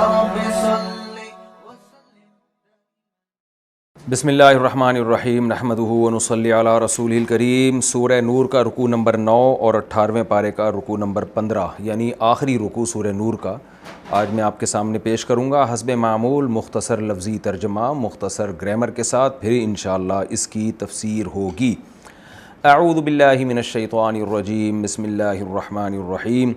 رب صل بسم اللہ الرحمن الرحیم نحمدہ ونصلی علی رسولہ الکریم۔ سورہ نور کا رکوع نمبر 9 اور 18ویں پارے کا رکوع نمبر 15 یعنی آخری رکوع سورہ نور کا آج میں آپ کے سامنے پیش کروں گا حسب معمول، مختصر لفظی ترجمہ، مختصر گرامر کے ساتھ، پھر انشاءاللہ اس کی تفسیر ہوگی۔ اعوذ باللہ من الشیطان الرجیم، بسم اللہ الرحمن الرحیم۔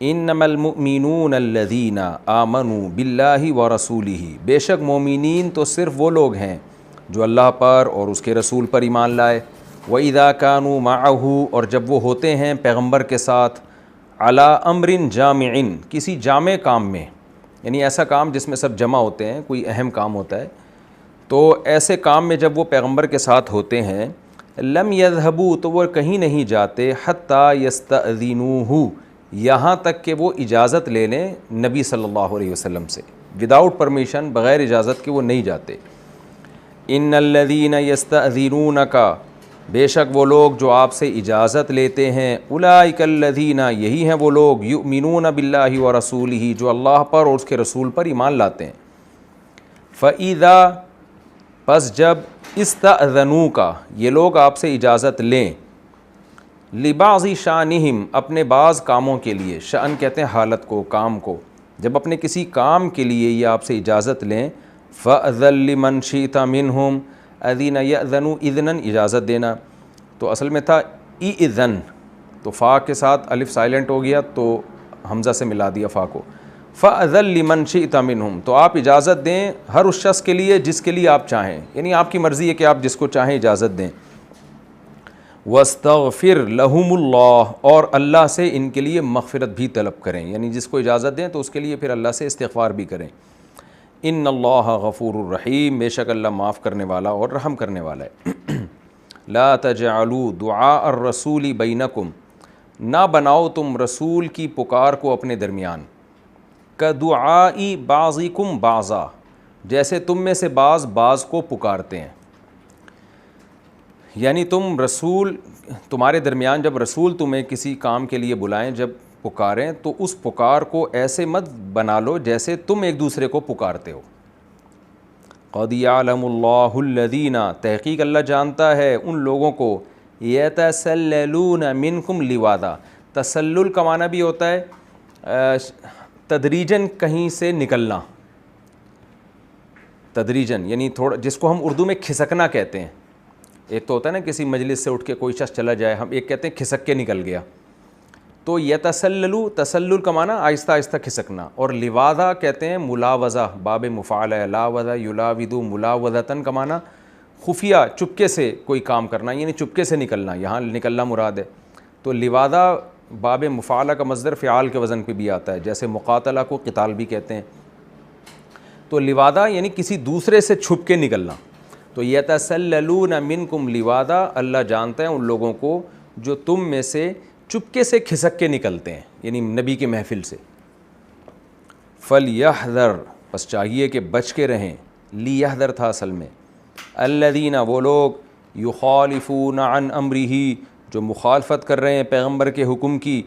انما المؤمنون الذین آمنوا باللہ ورسولہ، بے شک مومنین تو صرف وہ لوگ ہیں جو اللہ پر اور اس کے رسول پر ایمان لائے۔ وَإِذَا كَانُوا مَعَهُ، اور جب وہ ہوتے ہیں پیغمبر کے ساتھ، عَلَىٰ أَمْرٍ جَامِعٍ، کسی جامع کام میں، یعنی ایسا کام جس میں سب جمع ہوتے ہیں، کوئی اہم کام ہوتا ہے، تو ایسے کام میں جب وہ پیغمبر کے ساتھ ہوتے ہیں، لم يذهبوا، تو وہ کہیں نہیں جاتے، حتیٰ يستأذنوه، یہاں تک کہ وہ اجازت لے لیں نبی صلی اللہ علیہ وسلم سے، وداؤٹ پرمیشن، بغیر اجازت کے وہ نہیں جاتے۔ ان الذین یستأذنونک، بے شک وہ لوگ جو آپ سے اجازت لیتے ہیں، اولئک الذین، یہی ہیں وہ لوگ، یؤمنون باللہ ورسولہ، جو اللہ پر اور اس کے رسول پر ایمان لاتے ہیں۔ فَإِذَا، پس جب، استأذنوک، یہ لوگ آپ سے اجازت لیں، لبعض شانہم، اپنے بعض کاموں کے لیے، شأن کہتے ہیں حالت کو، کام کو، جب اپنے کسی کام کے لیے یہ آپ سے اجازت لیں، فَأْذَن لِمَنْ شِئْتَ مِنْهُمْ، أَذِنَ يَأْذَنُ، اذناً، اجازت دینا، تو اصل میں تھا اِذن، تو فا کے ساتھ الف سائلنٹ ہو گیا تو حمزہ سے ملا دیا فا کو، فَأْذَن لِمَنْ شِئْتَ مِنْهُمْ، تو آپ اجازت دیں ہر اس شخص کے لیے جس کے لیے آپ چاہیں، یعنی آپ کی مرضی ہے کہ آپ جس کو چاہیں اجازت دیں۔ وَاسْتَغْفِرْ لَهُمُ اللَّهُ، اور اللہ سے ان کے لیے مغفرت بھی طلب کریں، یعنی جس کو اجازت دیں تو اس کے لیے پھر اللہ سے استغفار بھی کریں۔ ان اللہ غفور الرحیم، بے شک اللہ معاف کرنے والا اور رحم کرنے والا ہے۔ لا تجعلوا دعاء الرسول بینکم، نہ بناؤ تم رسول کی پکار کو اپنے درمیان، کدعاء بعضکم بعضا، جیسے تم میں سے بعض کو پکارتے ہیں، یعنی تمہارے درمیان جب رسول تمہیں کسی کام کے لیے بلائیں، جب پکاریں تو اس پکار کو ایسے مت بنا لو جیسے تم ایک دوسرے کو پکارتے ہو۔ قد یعلم اللہ الذین، تحقیق اللہ جانتا ہے ان لوگوں کو، یتسللون منکم لواذا، تسلل کا معنی بھی ہوتا ہے تدریجاً کہیں سے نکلنا، تدریجاً یعنی تھوڑا، جس کو ہم اردو میں کھسکنا کہتے ہیں۔ ایک تو ہوتا ہے نا کسی مجلس سے اٹھ کے کوئی شخص چلا جائے، ہم ایک کہتے ہیں کھسک کے نکل گیا، تو یتسللو، تسلل کا معنی آہستہ آہستہ کھسکنا، اور لواذا کہتے ہیں ملاوضہ، باب مفعول ہے، لاوذ یلاوذ ملاوذۃ کا معنی خفیہ، چپکے سے کوئی کام کرنا، یعنی چپکے سے نکلنا، یہاں نکلنا مراد ہے۔ تو لواذا باب مفعولہ کا مصدر فعال کے وزن پہ بھی آتا ہے، جیسے مقاتلہ کو قتال بھی کہتے ہیں۔ تو لواذا یعنی کسی دوسرے سے چھپ کے نکلنا، تو یتسللون منکم لواذا، اللہ جانتا ہے ان لوگوں کو جو تم میں سے چپکے سے کھسک کے نکلتے ہیں، یعنی نبی کے محفل سے۔ فَلْيَحْذَرْ، بس چاہیے کہ بچ کے رہیں، لیحذر تھا اصل میں، الذین، وہ لوگ، یخالفون عن امرہ، جو مخالفت کر رہے ہیں پیغمبر کے حکم کی،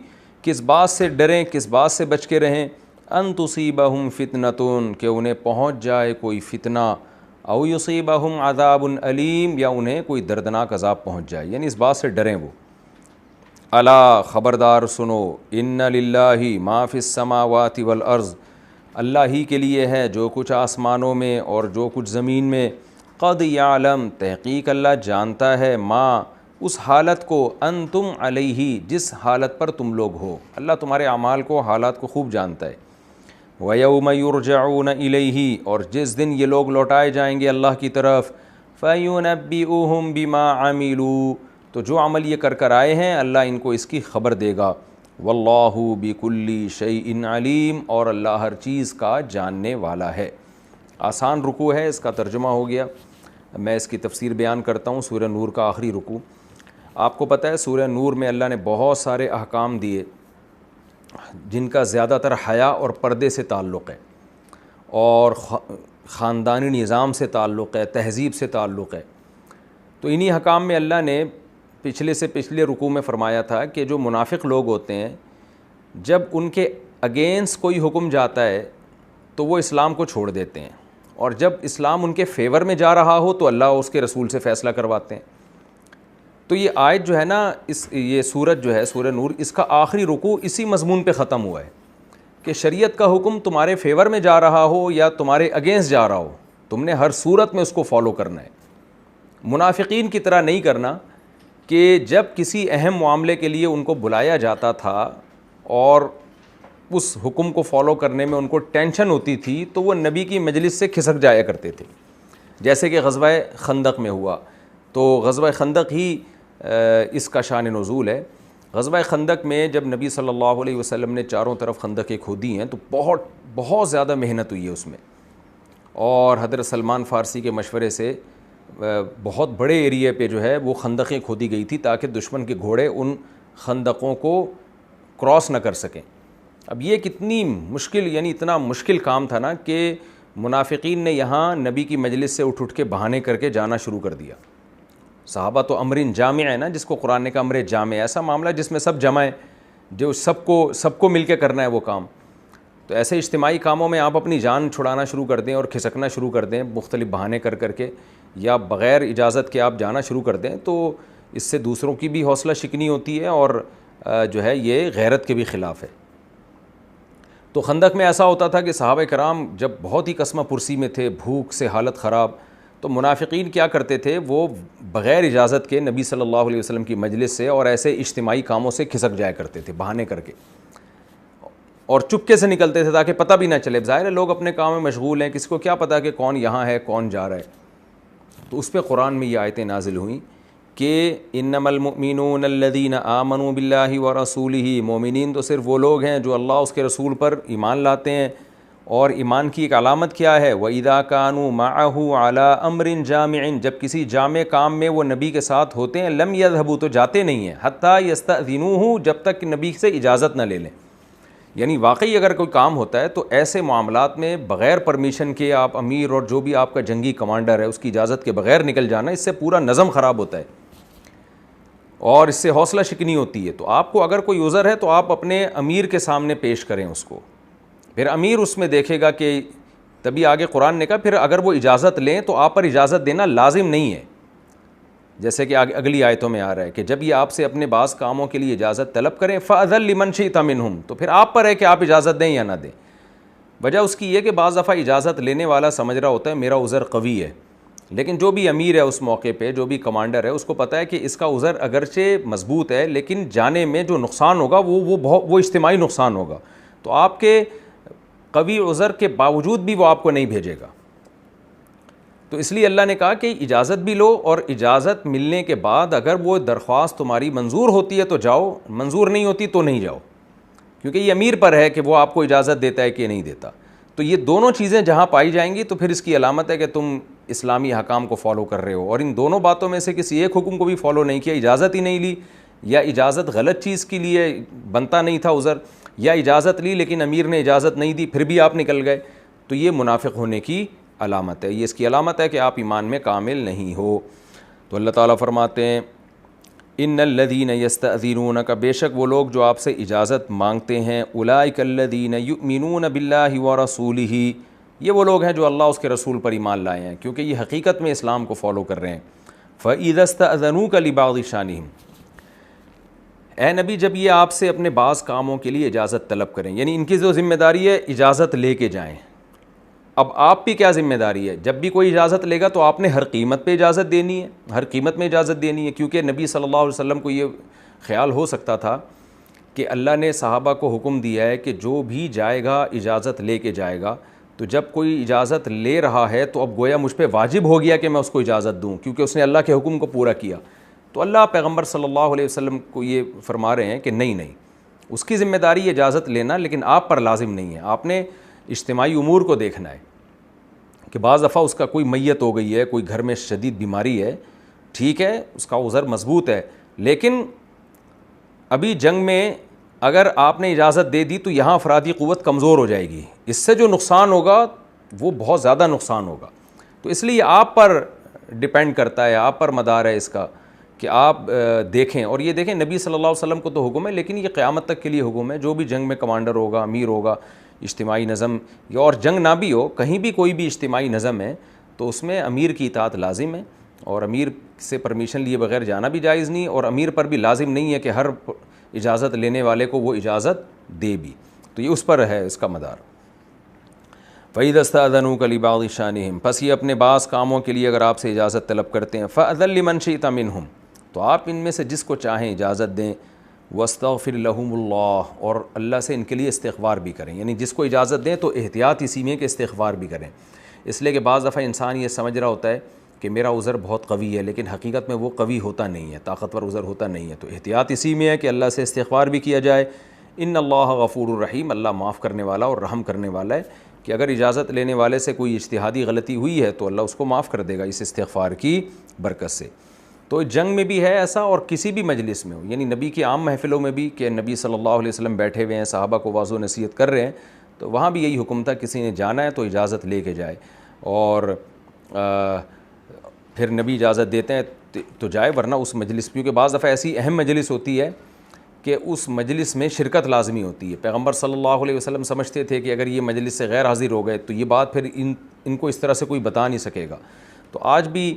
کس بات سے ڈریں، کس بات سے بچ کے رہیں، ان تصیبہم فتنۃ، کہ انہیں پہنچ جائے کوئی فتنہ، او یصیبہم عذاب علیم، یا انہیں کوئی دردناک عذاب پہنچ جائے، یعنی اس بات سے ڈریں وہ۔ الا، خبردار سنو، ان للہ ما فی السماوات والارض، اللہ ہی کے لیے ہے جو کچھ آسمانوں میں اور جو کچھ زمین میں، قد یعلم، تحقیق اللہ جانتا ہے، ما، اس حالت کو، انتم علیہ، جس حالت پر تم لوگ ہو، اللہ تمہارے اعمال کو، حالات کو خوب جانتا ہے۔ وَيَوْمَ يُرْجَعُونَ إِلَيْهِ، اور جس دن یہ لوگ لوٹائے جائیں گے اللہ کی طرف، فَيُنَبِّئُهُم بِمَا عَمِلُوا، تو جو عمل یہ کر آئے ہیں اللہ ان کو اس کی خبر دے گا۔ وَاللَّهُ بِكُلِّ شَيْءٍ عَلِيمٌ، اور اللہ ہر چیز کا جاننے والا ہے۔ آسان رکوع ہے، اس کا ترجمہ ہو گیا، میں اس کی تفسیر بیان کرتا ہوں۔ سورہ نور کا آخری رکوع، آپ کو پتہ ہے سورہ نور میں اللہ نے بہت سارے احکام دیے جن کا زیادہ تر حیا اور پردے سے تعلق ہے، اور خاندانی نظام سے تعلق ہے، تہذیب سے تعلق ہے۔ تو انہی حکام میں اللہ نے پچھلے رکوع میں فرمایا تھا کہ جو منافق لوگ ہوتے ہیں، جب ان کے اگینسٹ کوئی حکم جاتا ہے تو وہ اسلام کو چھوڑ دیتے ہیں، اور جب اسلام ان کے فیور میں جا رہا ہو تو اللہ اور اس کے رسول سے فیصلہ کرواتے ہیں۔ تو یہ آیت جو ہے نا، یہ سورت جو ہے سورہ نور، اس کا آخری رکوع اسی مضمون پہ ختم ہوا ہے کہ شریعت کا حکم تمہارے فیور میں جا رہا ہو یا تمہارے اگینسٹ جا رہا ہو، تم نے ہر صورت میں اس کو فالو کرنا ہے۔ منافقین کی طرح نہیں کرنا کہ جب کسی اہم معاملے کے لیے ان کو بلایا جاتا تھا اور اس حکم کو فالو کرنے میں ان کو ٹینشن ہوتی تھی تو وہ نبی کی مجلس سے کھسک جایا کرتے تھے، جیسے کہ غزوہ خندق میں ہوا۔ تو غزوہ خندق ہی اس کا شان نزول ہے۔ غزوہ خندق میں جب نبی صلی اللہ علیہ وسلم نے چاروں طرف خندقیں کھودی ہیں تو بہت زیادہ محنت ہوئی ہے اس میں، اور حضرت سلمان فارسی کے مشورے سے بہت بڑے ایریے پہ جو ہے وہ خندقیں کھودی گئی تھی تاکہ دشمن کے گھوڑے ان خندقوں کو کراس نہ کر سکیں۔ اب یہ کتنی مشکل، یعنی اتنا مشکل کام تھا نا کہ منافقین نے یہاں نبی کی مجلس سے اٹھ کے بہانے کر کے جانا شروع کر دیا۔ صحابہ تو امرن جامع ہے نا، جس کو قرآن نے کہا امر جامع، ایسا معاملہ جس میں سب جمع ہے، جو سب کو مل کے کرنا ہے وہ کام۔ تو ایسے اجتماعی کاموں میں آپ اپنی جان چھڑانا شروع کر دیں اور کھسکنا شروع کر دیں مختلف بہانے کر کے، یا بغیر اجازت کے آپ جانا شروع کر دیں، تو اس سے دوسروں کی بھی حوصلہ شکنی ہوتی ہے اور جو ہے یہ غیرت کے بھی خلاف ہے۔ تو خندق میں ایسا ہوتا تھا کہ صحابہ کرام جب بہت ہی قسمہ پرسی میں تھے، بھوک سے حالت خراب، تو منافقین کیا کرتے تھے، وہ بغیر اجازت کے نبی صلی اللہ علیہ وسلم کی مجلس سے اور ایسے اجتماعی کاموں سے کھسک جایا کرتے تھے بہانے کر کے، اور چپکے سے نکلتے تھے تاکہ پتہ بھی نہ چلے۔ ظاہر ہے لوگ اپنے کام میں مشغول ہیں، کسی کو کیا پتہ کہ کون یہاں ہے کون جا رہا ہے۔ تو اس پہ قرآن میں یہ آیتیں نازل ہوئیں کہ انما المؤمنون الذین آمنوا باللہ ورسولہ، مومنین تو صرف وہ لوگ ہیں جو اللہ اس کے رسول پر ایمان لاتے ہیں، اور ایمان کی ایک علامت کیا ہے، وَإِذَا كَانُوا مَعَهُ عَلَىٰ أَمْرٍ جَامِعٍ، جب کسی جامع کام میں وہ نبی کے ساتھ ہوتے ہیں، لم يذهبوا، تو جاتے نہیں ہیں، حتیٰ يستأذنوه، جب تک کہ نبی سے اجازت نہ لے لیں۔ یعنی واقعی اگر کوئی کام ہوتا ہے تو ایسے معاملات میں بغیر پرمیشن کے آپ امیر اور جو بھی آپ کا جنگی کمانڈر ہے اس کی اجازت کے بغیر نکل جانا، اس سے پورا نظم خراب ہوتا ہے اور اس سے حوصلہ شکنی ہوتی ہے۔ تو آپ کو اگر کوئی عذر ہے تو آپ اپنے امیر کے سامنے پیش کریں اس کو، پھر امیر اس میں دیکھے گا کہ تبھی آگے قرآن نے کہا پھر اگر وہ اجازت لیں تو آپ پر اجازت دینا لازم نہیں ہے، جیسے کہ اگلی آیتوں میں آ رہا ہے کہ جب یہ آپ سے اپنے بعض کاموں کے لیے اجازت طلب کریں فَأَذَن لِمَنْ شِئْتَ مِنْهُمْ، تو پھر آپ پر ہے کہ آپ اجازت دیں یا نہ دیں۔ وجہ اس کی یہ کہ بعض دفعہ اجازت لینے والا سمجھ رہا ہوتا ہے میرا عذر قوی ہے، لیکن جو بھی امیر ہے اس موقع پہ، جو بھی کمانڈر ہے، اس کو پتہ ہے کہ اس کا عذر اگرچہ مضبوط ہے لیکن جانے میں جو نقصان ہوگا وہ اجتماعی نقصان ہوگا، تو آپ کے قوی عذر کے باوجود بھی وہ آپ کو نہیں بھیجے گا۔ تو اس لیے اللہ نے کہا کہ اجازت بھی لو، اور اجازت ملنے کے بعد اگر وہ درخواست تمہاری منظور ہوتی ہے تو جاؤ، منظور نہیں ہوتی تو نہیں جاؤ، کیونکہ یہ امیر پر ہے کہ وہ آپ کو اجازت دیتا ہے کہ نہیں دیتا۔ تو یہ دونوں چیزیں جہاں پائی جائیں گی تو پھر اس کی علامت ہے کہ تم اسلامی حکام کو فالو کر رہے ہو، اور ان دونوں باتوں میں سے کسی ایک حکم کو بھی فالو نہیں کیا، اجازت ہی نہیں لی، یا اجازت غلط چیز کے لیے بنتا نہیں تھا عذر، یا اجازت لی لیکن امیر نے اجازت نہیں دی پھر بھی آپ نکل گئے، تو یہ منافق ہونے کی علامت ہے، یہ اس کی علامت ہے کہ آپ ایمان میں کامل نہیں ہو۔ تو اللہ تعالیٰ فرماتے ہیں ان الذین یستأذنونک، بے شک وہ لوگ جو آپ سے اجازت مانگتے ہیں، اولئک الذین یؤمنون باللہ ورسولہ، یہ وہ لوگ ہیں جو اللہ اس کے رسول پر ایمان لائے ہیں، کیونکہ یہ حقیقت میں اسلام کو فالو کر رہے ہیں۔ فَإِذَا اسْتَأْذَنُوكَ لِبَعْضِ شَأْنِهِمْ، اے نبی جب یہ آپ سے اپنے بعض کاموں کے لیے اجازت طلب کریں، یعنی ان کی جو ذمہ داری ہے اجازت لے کے جائیں، اب آپ بھی کیا ذمہ داری ہے، جب بھی کوئی اجازت لے گا تو آپ نے ہر قیمت پہ اجازت دینی ہے، ہر قیمت میں اجازت دینی ہے، کیونکہ نبی صلی اللہ علیہ وسلم کو یہ خیال ہو سکتا تھا کہ اللہ نے صحابہ کو حکم دیا ہے کہ جو بھی جائے گا اجازت لے کے جائے گا، تو جب کوئی اجازت لے رہا ہے تو اب گویا مجھ پہ واجب ہو گیا کہ میں اس کو اجازت دوں، کیونکہ اس نے اللہ کے حکم کو پورا کیا۔ تو اللہ پیغمبر صلی اللہ علیہ وسلم کو یہ فرما رہے ہیں کہ نہیں، اس کی ذمہ داری اجازت لینا، لیکن آپ پر لازم نہیں ہے، آپ نے اجتماعی امور کو دیکھنا ہے کہ بعض دفعہ اس کا کوئی میت ہو گئی ہے، کوئی گھر میں شدید بیماری ہے، ٹھیک ہے اس کا عذر مضبوط ہے، لیکن ابھی جنگ میں اگر آپ نے اجازت دے دی تو یہاں افرادی قوت کمزور ہو جائے گی، اس سے جو نقصان ہوگا وہ بہت زیادہ نقصان ہوگا۔ تو اس لیے آپ پر ڈیپینڈ کرتا ہے، آپ پر مدار ہے اس کا کہ آپ دیکھیں، اور یہ دیکھیں نبی صلی اللہ علیہ وسلم کو تو حکم ہے، لیکن یہ قیامت تک کے لیے حکم ہے، جو بھی جنگ میں کمانڈر ہوگا، امیر ہوگا، اجتماعی نظم یا اور جنگ نہ بھی ہو، کہیں بھی کوئی بھی اجتماعی نظم ہے تو اس میں امیر کی اطاعت لازم ہے، اور امیر سے پرمیشن لیے بغیر جانا بھی جائز نہیں، اور امیر پر بھی لازم نہیں ہے کہ ہر اجازت لینے والے کو وہ اجازت دے بھی، تو یہ اس پر ہے اس کا مدار۔ فَإِذَا اسْتَأْذَنُوكَ لِبَعْضِ شَأْنِهِمْ، پس یہ اپنے بعض کاموں کے لیے اگر آپ سے اجازت طلب کرتے ہیں، فَأْذَن لِمَنْ شِئْتَ مِنْهُمْ، تو آپ ان میں سے جس کو چاہیں اجازت دیں، وَاسْتَغْفِرْ لَهُمُ اللَّهُ، اور اللہ سے ان کے لیے استغفار بھی کریں، یعنی جس کو اجازت دیں تو احتیاط اسی میں کہ استغفار بھی کریں، اس لیے کہ بعض دفعہ انسان یہ سمجھ رہا ہوتا ہے کہ میرا عذر بہت قوی ہے، لیکن حقیقت میں وہ قوی ہوتا نہیں ہے، طاقتور عذر ہوتا نہیں ہے، تو احتیاط اسی میں ہے کہ اللہ سے استغفار بھی کیا جائے۔ ان اللہ غفور الرحیم، اللہ معاف کرنے والا اور رحم کرنے والا ہے، کہ اگر اجازت لینے والے سے کوئی اجتہادی غلطی ہوئی ہے تو اللہ اس کو معاف کر دے گا اس استغفار کی برکت سے۔ تو جنگ میں بھی ہے ایسا، اور کسی بھی مجلس میں ہو، یعنی نبی کی عام محفلوں میں بھی کہ نبی صلی اللہ علیہ وسلم بیٹھے ہوئے ہیں، صحابہ کو واعظ و نصیحت کر رہے ہیں، تو وہاں بھی یہی حکم تھا، کسی نے جانا ہے تو اجازت لے کے جائے، اور پھر نبی اجازت دیتے ہیں تو جائے، ورنہ اس مجلس، کیونکہ بعض دفعہ ایسی اہم مجلس ہوتی ہے کہ اس مجلس میں شرکت لازمی ہوتی ہے۔ پیغمبر صلی اللہ علیہ وسلم سمجھتے تھے کہ اگر یہ مجلس سے غیر حاضر ہو گئے تو یہ بات پھر ان کو اس طرح سے کوئی بتا نہیں سکے گا، تو آج بھی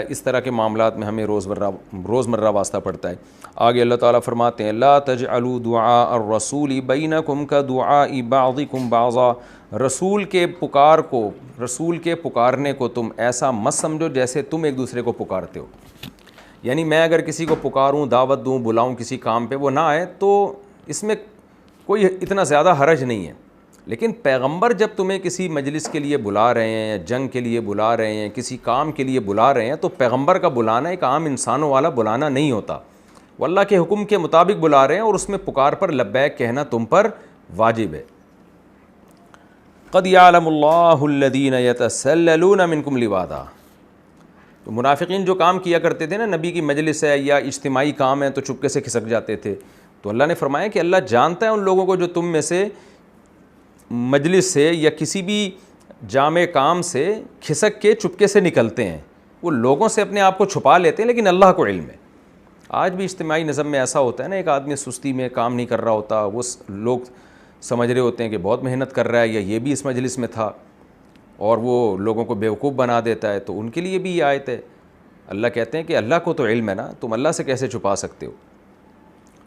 اس طرح کے معاملات میں ہمیں روزمرہ واسطہ پڑتا ہے۔ آگے اللہ تعالیٰ فرماتے ہیں لا تجعلوا دعاء الرسول بینکم کدعاء بعضکم بعضا، رسول کے پکارنے کو تم ایسا مت سمجھو جیسے تم ایک دوسرے کو پکارتے ہو، یعنی میں اگر کسی کو پکاروں، دعوت دوں، بلاؤں کسی کام پہ، وہ نہ آئے تو اس میں کوئی اتنا زیادہ حرج نہیں ہے، لیکن پیغمبر جب تمہیں کسی مجلس کے لیے بلا رہے ہیں، جنگ کے لیے بلا رہے ہیں، کسی کام کے لیے بلا رہے ہیں، تو پیغمبر کا بلانا ایک عام انسانوں والا بلانا نہیں ہوتا، وہ اللہ کے حکم کے مطابق بلا رہے ہیں، اور اس میں پکار پر لبیک کہنا تم پر واجب ہے۔ قد یعلم اللہ الذین یتسللون منکم لواذا، تو منافقین جو کام کیا کرتے تھے نا، نبی کی مجلس ہے یا اجتماعی کام ہے تو چپکے سے کھسک جاتے تھے، تو اللہ نے فرمایا کہ اللہ جانتا ہے ان لوگوں کو جو تم میں سے مجلس سے یا کسی بھی جامع کام سے کھسک کے چپکے سے نکلتے ہیں، وہ لوگوں سے اپنے آپ کو چھپا لیتے ہیں، لیکن اللہ کو علم ہے۔ آج بھی اجتماعی نظم میں ایسا ہوتا ہے نا، ایک آدمی سستی میں کام نہیں کر رہا ہوتا، وہ لوگ سمجھ رہے ہوتے ہیں کہ بہت محنت کر رہا ہے، یا یہ بھی اس مجلس میں تھا، اور وہ لوگوں کو بیوقوف بنا دیتا ہے، تو ان کے لیے بھی یہ آیت ہے۔ اللہ کہتے ہیں کہ اللہ کو تو علم ہے نا، تم اللہ سے کیسے چھپا سکتے ہو۔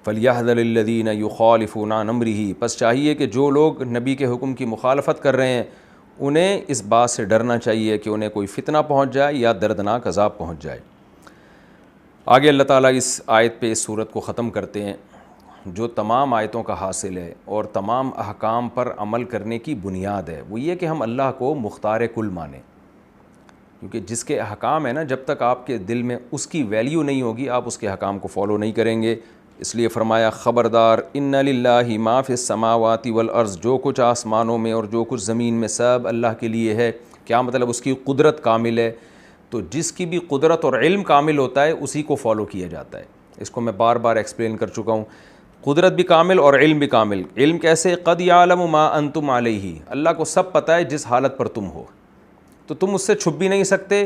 فَلْيَحْذَرِ الَّذِينَ يُخَالِفُونَ عَنْ أَمْرِهِ، پس چاہیے کہ جو لوگ نبی کے حکم کی مخالفت کر رہے ہیں انہیں اس بات سے ڈرنا چاہیے کہ انہیں کوئی فتنہ پہنچ جائے یا دردناک عذاب پہنچ جائے۔ آگے اللہ تعالیٰ اس آیت پہ اس صورت کو ختم کرتے ہیں، جو تمام آیتوں کا حاصل ہے اور تمام احکام پر عمل کرنے کی بنیاد ہے، وہ یہ کہ ہم اللہ کو مختار کل مانیں، کیونکہ جس کے احکام ہیں نا، جب تک آپ کے دل میں اس کی ویلیو نہیں ہوگی آپ اس کے احکام کو فالو نہیں کریں گے۔ اس لیے فرمایا خبردار، ان للہ ما فی السماوات والارض، جو کچھ آسمانوں میں اور جو کچھ زمین میں سب اللہ کے لیے ہے۔ کیا مطلب؟ اس کی قدرت کامل ہے، تو جس کی بھی قدرت اور علم کامل ہوتا ہے اسی کو فالو کیا جاتا ہے۔ اس کو میں بار بار ایکسپلین کر چکا ہوں، قدرت بھی کامل اور علم بھی کامل۔ علم کیسے؟ قد یعلم ما انتم علیہ، اللہ کو سب پتہ ہے جس حالت پر تم ہو، تو تم اس سے چھپ بھی نہیں سکتے،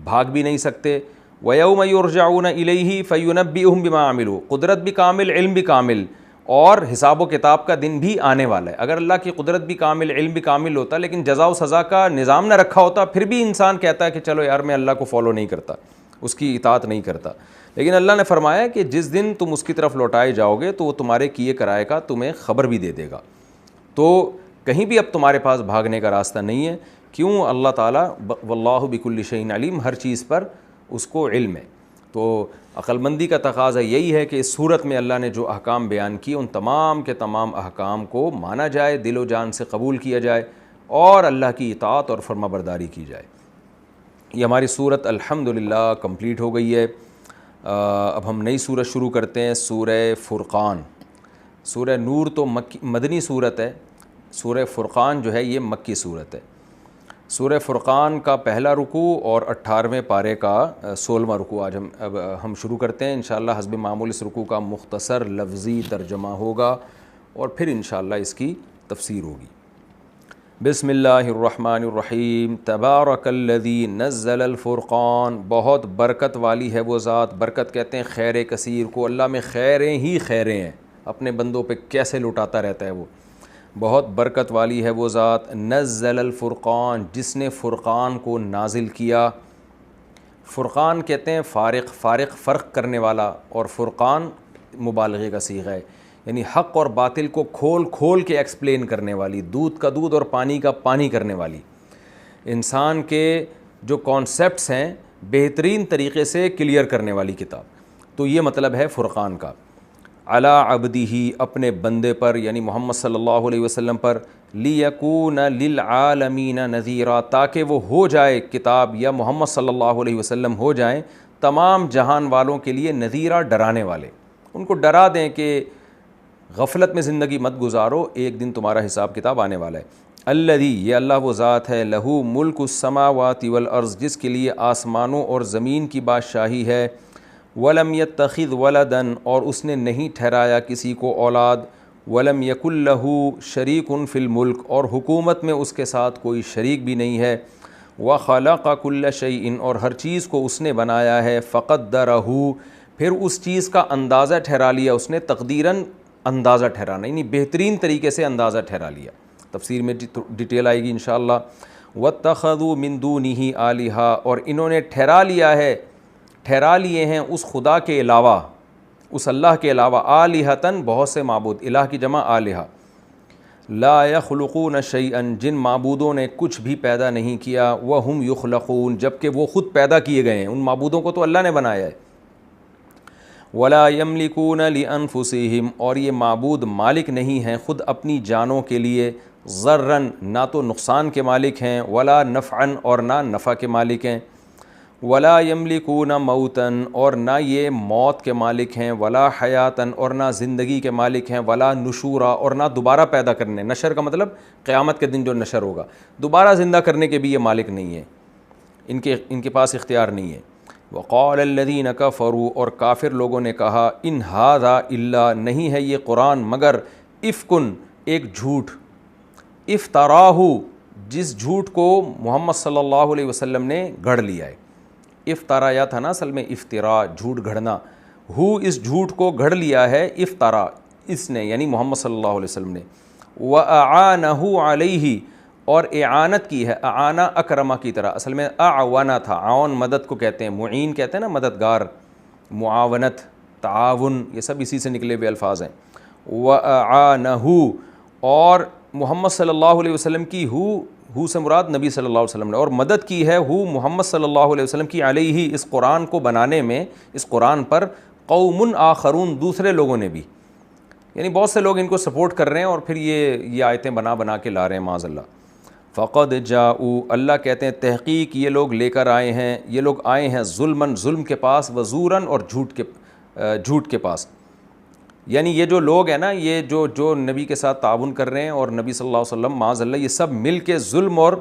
بھاگ بھی نہیں سکتے۔ وَيَوْمَ يُرْجَعُونَ إِلَيْهِ فَيُنَبِّئُهُم بِمَا عَمِلُوا، قدرت بھی کامل، علم بھی کامل، اور حساب و کتاب کا دن بھی آنے والا ہے۔ اگر اللہ کی قدرت بھی کامل، علم بھی کامل ہوتا، لیکن جزا و سزا کا نظام نہ رکھا ہوتا، پھر بھی انسان کہتا ہے کہ چلو یار میں اللہ کو فالو نہیں کرتا، اس کی اطاعت نہیں کرتا، لیکن اللہ نے فرمایا کہ جس دن تم اس کی طرف لوٹائے جاؤ گے تو وہ تمہارے کیے کرائے کا تمہیں خبر بھی دے دے گا، تو کہیں بھی اب تمہارے پاس بھاگنے کا راستہ نہیں ہے۔ کیوں؟ اللہ تعالیٰ واللہ بکل شیء علیم، ہر چیز پر اس کو علم ہے۔ تو عقل مندی کا تقاضا یہی ہے کہ اس صورت میں اللہ نے جو احکام بیان کیے ان تمام کے تمام احکام کو مانا جائے، دل و جان سے قبول کیا جائے، اور اللہ کی اطاعت اور فرما برداری کی جائے۔ یہ ہماری صورت الحمدللہ کمپلیٹ ہو گئی ہے۔ اب ہم نئی صورت شروع کرتے ہیں، سورہ فرقان۔ سورہ نور تو مدنی صورت ہے، سورہ فرقان جو ہے یہ مکی صورت ہے۔ سورہ فرقان کا پہلا رکوع اور 18ویں پارے کا 16واں رکوع آج ہم شروع کرتے ہیں۔ انشاءاللہ حسب معمول اس رکوع کا مختصر لفظی ترجمہ ہوگا اور پھر انشاءاللہ اس کی تفسیر ہوگی۔ بسم اللہ الرحمن الرحیم، تبارک الذی نزل الفرقان، بہت برکت والی ہے وہ ذات، برکت کہتے ہیں خیر کثیر کو، اللہ میں خیریں ہی خیریں ہیں، اپنے بندوں پہ کیسے لٹاتا رہتا ہے وہ۔ بہت برکت والی ہے وہ ذات، نزل الفرقان، جس نے فرقان کو نازل کیا۔ فرقان کہتے ہیں فارق فرق کرنے والا، اور فرقان مبالغے کا صیغہ ہے، یعنی حق اور باطل کو کھول کھول کے ایکسپلین کرنے والی، دودھ کا دودھ اور پانی کا پانی کرنے والی، انسان کے جو کانسیپٹس ہیں بہترین طریقے سے کلیئر کرنے والی کتاب۔ تو یہ مطلب ہے فرقان کا۔ علی عبدہ، اپنے بندے پر یعنی محمد صلی اللہ علیہ وسلم پر، لیکون للعالمین نذیرا، تاکہ وہ ہو جائے کتاب یا محمد صلی اللہ علیہ وسلم ہو جائیں تمام جہان والوں کے لیے نذیرا، ڈرانے والے، ان کو ڈرا دیں کہ غفلت میں زندگی مت گزارو، ایک دن تمہارا حساب کتاب آنے والا ہے۔ الذی، یہ اللہ وہ ذات ہے، لہو ملک السماوات والارض، جس کے لیے آسمانوں اور زمین کی بادشاہی ہے، ولم یتخذ ولدا، اور اس نے نہیں ٹھہرایا کسی کو اولاد، ولم یکن لہ شریک فی الملک، اور حکومت میں اس کے ساتھ کوئی شریک بھی نہیں ہے، وخلق کل شیء، اور ہر چیز کو اس نے بنایا ہے، فقدرہ، پھر اس چیز کا اندازہ ٹھہرا لیا اس نے، تقدیراً اندازہ ٹھہرانا یعنی بہترین طریقے سے اندازہ ٹھہرا لیا، تفسیر میں ڈیٹیل آئے گی انشاءاللہ۔ واتخذوا من دونہ آلہہ، اور انہوں نے ٹھہرا لیے ہیں اس خدا کے علاوہ، اس اللہ کے علاوہ، آلہۃً، بہت سے معبود، الہ کی جمع آلہہ، لا یخلقون شیئا، جن معبودوں نے کچھ بھی پیدا نہیں کیا، وہم یخلقون، جبکہ وہ خود پیدا کیے گئے ہیں، ان معبودوں کو تو اللہ نے بنایا ہے، ولا یملکون لانفسہم، اور یہ معبود مالک نہیں ہیں خود اپنی جانوں کے لیے، ضرًا، نہ تو نقصان کے مالک ہیں، ولا نفعًا، اور نہ نفع کے مالک ہیں، ولا یملکون موتاً، اور نہ یہ موت کے مالک ہیں، ولا حیاتاً، اور نہ زندگی کے مالک ہیں، ولا نشورا، اور نہ دوبارہ پیدا کرنے، نشر کا مطلب قیامت کے دن جو نشر ہوگا، دوبارہ زندہ کرنے کے بھی یہ مالک نہیں ہیں، ان کے پاس اختیار نہیں ہے۔ وقال الذین کفروا، اور کافر لوگوں نے کہا، ان ھذا الا، نہیں ہے یہ قرآن مگر افکن، ایک جھوٹ، افتراہ، جس جھوٹ کو محمد صلی اللہ علیہ وسلم نے گھڑ لیا ہے، افطارا یا تھا نا اصل میں افطرا، جھوٹ گھڑنا، اس جھوٹ کو گھڑ لیا ہے، افطارا، اس نے یعنی محمد صلی اللہ علیہ وسلم نے، وَأَعَانَهُ عَلَيْهِ، اور اعانت کی ہے، اعانہ اکرمہ کی طرح، اصل میں اعوانہ تھا، عون مدد کو کہتے ہیں، معین کہتے ہیں نا مددگار، معاونت، تعاون، یہ سب اسی سے نکلے ہوئے الفاظ ہیں۔ وَأَعَانَهُ، اور محمد صلی اللہ علیہ وسلم کی ہو سے مراد نبی صلی اللہ علیہ وسلم نے، اور مدد کی ہے محمد صلی اللہ علیہ وسلم کی، علیہ، اس قرآن کو بنانے میں، اس قرآن پر، قوم آخرون، دوسرے لوگوں نے بھی، یعنی بہت سے لوگ ان کو سپورٹ کر رہے ہیں اور پھر یہ آیتیں بنا کے لا رہے ہیں معاذ اللہ۔ فقد جاؤ، اللہ کہتے ہیں تحقیق یہ لوگ لے کر آئے ہیں، یہ لوگ آئے ہیں ظلماً، ظلم کے پاس، وزوراً، اور جھوٹ کے پاس، یعنی یہ جو لوگ ہیں نا، یہ جو نبی کے ساتھ تعاون کر رہے ہیں اور نبی صلی اللہ علیہ وسلم معاذ اللہ، یہ سب مل کے ظلم اور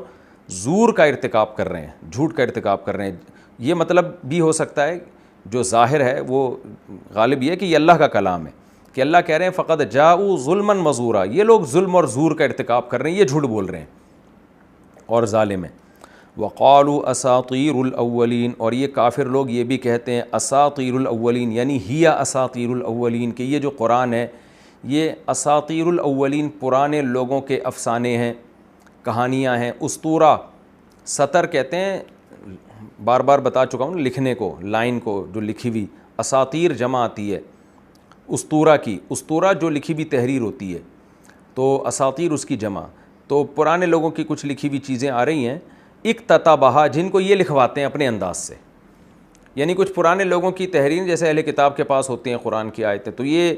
زور کا ارتکاب کر رہے ہیں، جھوٹ کا ارتکاب کر رہے ہیں۔ یہ مطلب بھی ہو سکتا ہے، جو ظاہر ہے وہ غالب یہ ہے کہ یہ اللہ کا کلام ہے، کہ اللہ کہہ رہے ہیں فقد جاؤ ظلماً وزورا، یہ لوگ ظلم اور زور کا ارتکاب کر رہے ہیں، یہ جھوٹ بول رہے ہیں اور ظالم ہیں۔ وقالوا اساطیر الاولین، اور یہ کافر لوگ یہ بھی کہتے ہیں اساطیر الاولین، یعنی ہی اساطیر الاولین، کہ یہ جو قرآن ہے یہ اساطیر الاولین، پرانے لوگوں کے افسانے ہیں، کہانیاں ہیں۔ اسطورہ، سطر کہتے ہیں، بار بار بتا چکا ہوں، لکھنے کو، لائن کو جو لکھی ہوئی، اساطیر جمع آتی ہے اسطورہ کی، اسطورہ جو لکھی ہوئی تحریر ہوتی ہے، تو اساطیر اس کی جمع، تو پرانے لوگوں کی کچھ لکھی ہوئی چیزیں آ رہی ہیں، اقتتبہا، جن کو یہ لکھواتے ہیں اپنے انداز سے، یعنی کچھ پرانے لوگوں کی تحریر جیسے اہل کتاب کے پاس ہوتی ہیں قرآن کی آیتیں، تو یہ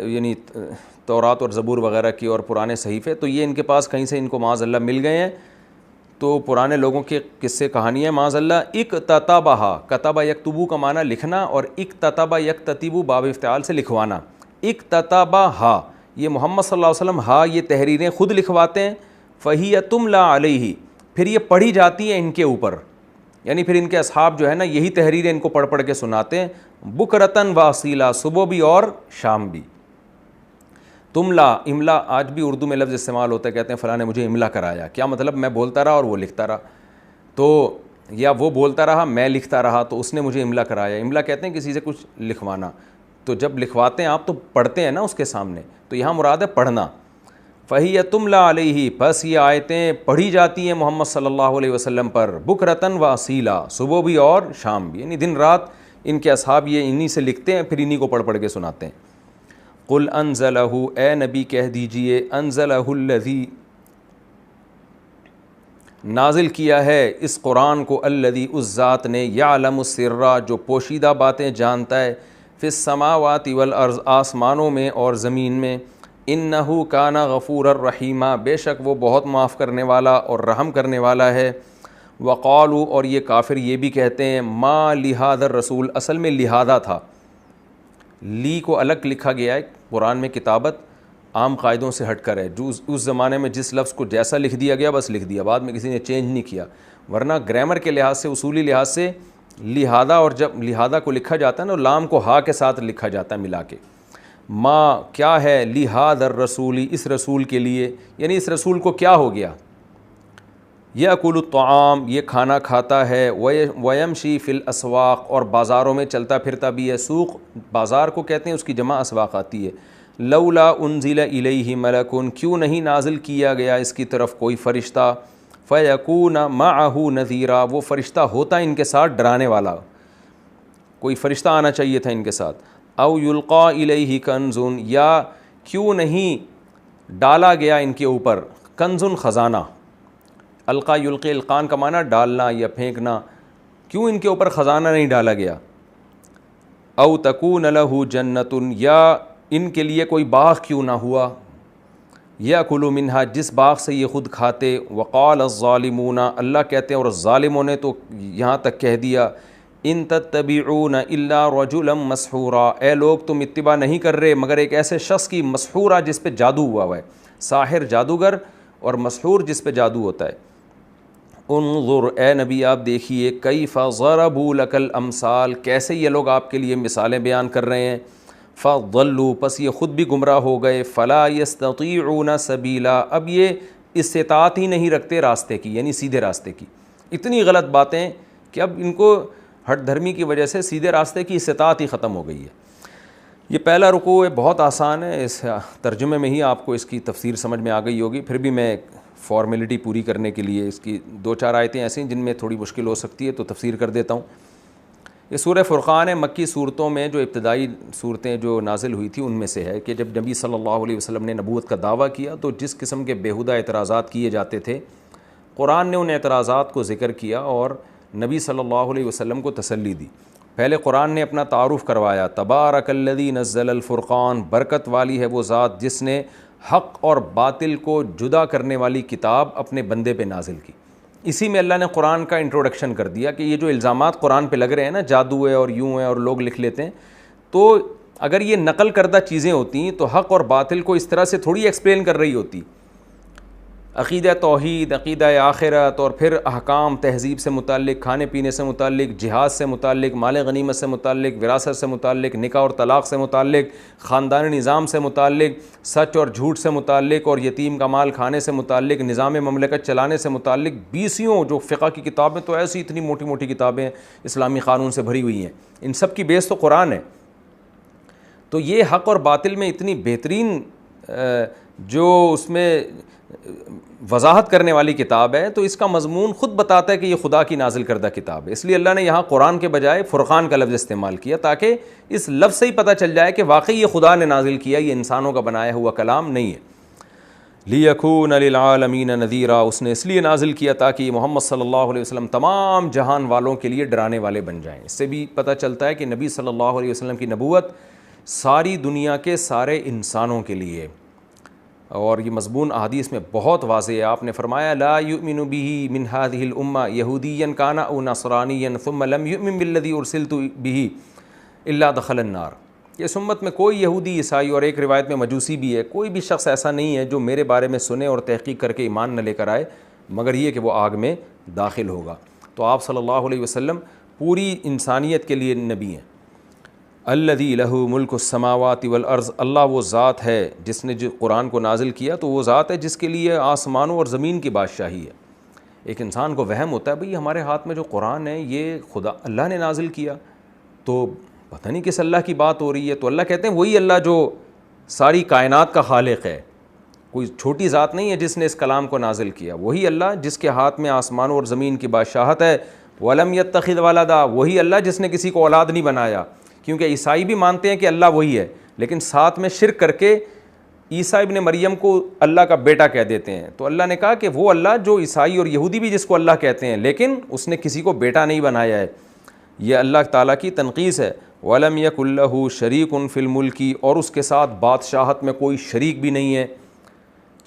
یعنی تورات اور زبور وغیرہ کی اور پرانے صحیفے، تو یہ ان کے پاس کہیں سے ان کو معاذ اللہ مل گئے ہیں، تو پرانے لوگوں کے قصے کہانیاں معاذ اللہ۔ اقتتبہا، کتبہ یکتبو کا معنی لکھنا، اور اقتتبہ یکتتبو باب افتعال سے لکھوانا، اقتتبہا، یہ محمد صلی اللہ علیہ وسلم یہ تحریریں خود لکھواتے ہیں، فہی تملی علیہ، پھر یہ پڑھی جاتی ہیں ان کے اوپر، یعنی پھر ان کے اصحاب جو ہے نا یہی تحریریں ان کو پڑھ کے سناتے ہیں، بکرتن واصیلا، صبح بھی اور شام بھی۔ تملا، املا آج بھی اردو میں لفظ استعمال ہوتا ہے، کہتے ہیں فلاں نے مجھے املا کرایا، کیا مطلب؟ میں بولتا رہا اور وہ لکھتا رہا، تو یا وہ بولتا رہا میں لکھتا رہا تو اس نے مجھے املا کرایا۔ املا کہتے ہیں کسی سے کچھ لکھوانا، تو جب لکھواتے ہیں آپ تو پڑھتے ہیں نا اس کے سامنے، تو یہاں مراد ہے پڑھنا۔ فہی تملا علیہ، بس یہ آیتیں پڑھی جاتی ہیں محمد صلی اللہ علیہ وسلم پر بکرتن و اصیلا، صبح بھی اور شام بھی، یعنی دن رات ان کے اصحاب یہ انہی سے لکھتے ہیں، پھر انہی کو پڑھ پڑھ کے سناتے ہیں۔ قل انزلہ، اے نبی کہہ دیجئے، انزلہ الذی، نازل کیا ہے اس قرآن کو، الذی، اس ذات نے، یعلم السر، جو پوشیدہ باتیں جانتا ہے، فی السماوات والارض، آسمانوں میں اور زمین میں، انہ کان غفورا رحیما، بے شک وہ بہت معاف کرنے والا اور رحم کرنے والا ہے۔ وقالوا، اور یہ کافر یہ بھی کہتے ہیں، ما لہذا الرسول، اصل میں لہذا تھا، لی کو الگ لکھا گیا ہے قرآن میں، کتابت عام قاعدوں سے ہٹ کر ہے، جو اس زمانے میں جس لفظ کو جیسا لکھ دیا گیا بس لکھ دیا، بعد میں کسی نے چینج نہیں کیا، ورنہ گرامر کے لحاظ سے، اصولی لحاظ سے لہذا، اور جب لہذا کو لکھا جاتا ہے نا، لام کو ہا کے ساتھ لکھا جاتا ہے ملا کے، ما کیا ہے، لہذا الرسول، اس رسول کے لیے، یعنی اس رسول کو کیا ہو گیا، یأکل الطعام، یہ کھانا کھاتا ہے، ویمشی فی الاسواق، اور بازاروں میں چلتا پھرتا بھی ہے، سوق بازار کو کہتے ہیں، اس کی جمع اسواق آتی ہے۔ لولا انزل الیہ ملک، کیوں نہیں نازل کیا گیا اس کی طرف کوئی فرشتہ، فیکون معہ نذیرا، وہ فرشتہ ہوتا ان کے ساتھ ڈرانے والا، کوئی فرشتہ آنا چاہیے تھا ان کے ساتھ۔ او یلقا الیہ کنز، یا کیوں نہیں ڈالا گیا ان کے اوپر، کنز خزانہ، القا یلقی، القان کا معنی ڈالنا یا پھینکنا، کیوں ان کے اوپر خزانہ نہیں ڈالا گیا۔ او تکون لہ جنت، یا ان کے لیے کوئی باغ کیوں نہ ہوا، یأکل منہا، جس باغ سے یہ خود کھاتے۔ وقال الظالمون، اللہ کہتے ہیں اور ظالموں نے تو یہاں تک کہہ دیا، ان تتبعون الا رجلا مسحورا، اے لوگ تم اتباع نہیں کر رہے مگر ایک ایسے شخص کی، مسحورا جس پہ جادو ہوا ہے، ساحر جادوگر، اور مسحور جس پہ جادو ہوتا ہے۔ انظر، اے نبی آپ دیکھیے، کیف ضربوا لک الامثال، کیسے یہ لوگ آپ کے لیے مثالیں بیان کر رہے ہیں، فضلوا، پس یہ خود بھی گمراہ ہو گئے، فلا یستطیعون سبیلا، اب یہ استطاعت ہی نہیں رکھتے راستے کی، یعنی سیدھے راستے کی، اتنی غلط باتیں کہ اب ان کو ہٹ دھرمی کی وجہ سے سیدھے راستے کی استطاعت ہی ختم ہو گئی ہے۔ یہ پہلا رکوع ہے، بہت آسان ہے، اس ترجمے میں ہی آپ کو اس کی تفسیر سمجھ میں آ گئی ہوگی، پھر بھی میں فارمیلٹی پوری کرنے کے لیے اس کی دو چار آیتیں ایسی ہیں جن میں تھوڑی مشکل ہو سکتی ہے تو تفسیر کر دیتا ہوں۔ یہ سورہ فرقان ہے، مکی صورتوں میں جو ابتدائی صورتیں جو نازل ہوئی تھی ان میں سے ہے، کہ جب نبی صلی اللہ علیہ وسلم نے نبوت کا دعویٰ کیا تو جس قسم کے بیہودہ اعتراضات کیے جاتے تھے، قرآن نے ان اعتراضات کو ذکر کیا اور نبی صلی اللہ علیہ وسلم کو تسلی دی۔ پہلے قرآن نے اپنا تعارف کروایا، تبارک الذی نزل الفرقان، برکت والی ہے وہ ذات جس نے حق اور باطل کو جدا کرنے والی کتاب اپنے بندے پہ نازل کی۔ اسی میں اللہ نے قرآن کا انٹروڈکشن کر دیا کہ یہ جو الزامات قرآن پہ لگ رہے ہیں نا، جادو ہے اور یوں ہے اور لوگ لکھ لیتے ہیں، تو اگر یہ نقل کردہ چیزیں ہوتی تو حق اور باطل کو اس طرح سے تھوڑی ایکسپلین کر رہی ہوتی۔ عقیدہ توحید، عقیدہ آخرت، اور پھر احکام تہذیب سے متعلق، کھانے پینے سے متعلق، جہاد سے متعلق، مال غنیمت سے متعلق، وراثت سے متعلق، نکاح اور طلاق سے متعلق، خاندانی نظام سے متعلق، سچ اور جھوٹ سے متعلق، اور یتیم کا مال کھانے سے متعلق، نظام مملکت چلانے سے متعلق، بیسیوں جو فقہ کی کتابیں تو ایسی اتنی موٹی موٹی کتابیں اسلامی قانون سے بھری ہوئی ہیں، ان سب کی بیس تو قرآن ہے۔ تو یہ حق اور باطل میں اتنی بہترین جو اس میں وضاحت کرنے والی کتاب ہے، تو اس کا مضمون خود بتاتا ہے کہ یہ خدا کی نازل کردہ کتاب ہے، اس لیے اللہ نے یہاں قرآن کے بجائے فرقان کا لفظ استعمال کیا، تاکہ اس لفظ سے ہی پتہ چل جائے کہ واقعی یہ خدا نے نازل کیا، یہ انسانوں کا بنایا ہوا کلام نہیں ہے۔ لیکون للعالمین نذیرا، اس نے اس لیے نازل کیا تاکہ یہ محمد صلی اللہ علیہ وسلم تمام جہان والوں کے لیے ڈرانے والے بن جائیں۔ اس سے بھی پتہ چلتا ہے کہ نبی صلی اللہ علیہ وسلم کی نبوت ساری دنیا کے سارے انسانوں کے لیے، اور یہ مضمون احادیث میں بہت واضح ہے۔ آپ نے فرمایا لا یؤمن به من هذه الامہ یہودیا کان او نصرانیا ثم لم یؤمن بالذی ارسلت به الا دخل النار، اس امت میں کوئی یہودی، عیسائی اور ایک روایت میں مجوسی بھی ہے، کوئی بھی شخص ایسا نہیں ہے جو میرے بارے میں سنے اور تحقیق کر کے ایمان نہ لے کر آئے مگر یہ کہ وہ آگ میں داخل ہوگا۔ تو آپ صلی اللہ علیہ وسلم پوری انسانیت کے لیے نبی ہیں۔ الذی لہ ملک السماوات والارض، اللہ وہ ذات ہے جس نے جو قرآن کو نازل کیا، تو وہ ذات ہے جس کے لیے آسمانوں اور زمین کی بادشاہی ہے۔ ایک انسان کو وہم ہوتا ہے بھئی ہمارے ہاتھ میں جو قرآن ہے یہ خدا اللہ نے نازل کیا، تو پتہ نہیں کس اللہ کی بات ہو رہی ہے۔ تو اللہ کہتے ہیں وہی اللہ جو ساری کائنات کا خالق ہے، کوئی چھوٹی ذات نہیں ہے جس نے اس کلام کو نازل کیا. وہی اللہ جس کے ہاتھ میں آسمانوں اور زمین کی بادشاہت ہے. وَلَمْ يَتَّخِذْ وَلَدًا, وہی اللہ جس نے کسی کو اولاد نہیں بنایا. کیونکہ عیسائی بھی مانتے ہیں کہ اللہ وہی ہے, لیکن ساتھ میں شرک کر کے عیسیٰ ابن مریم کو اللہ کا بیٹا کہہ دیتے ہیں. تو اللہ نے کہا کہ وہ اللہ جو عیسائی اور یہودی بھی جس کو اللہ کہتے ہیں, لیکن اس نے کسی کو بیٹا نہیں بنایا ہے. یہ اللہ تعالیٰ کی تنقیص ہے. وَلَمْ يَكُن لَّهُ شَرِيكٌ فِي الْمُلْكِ, اور اس کے ساتھ بادشاہت میں کوئی شریک بھی نہیں ہے.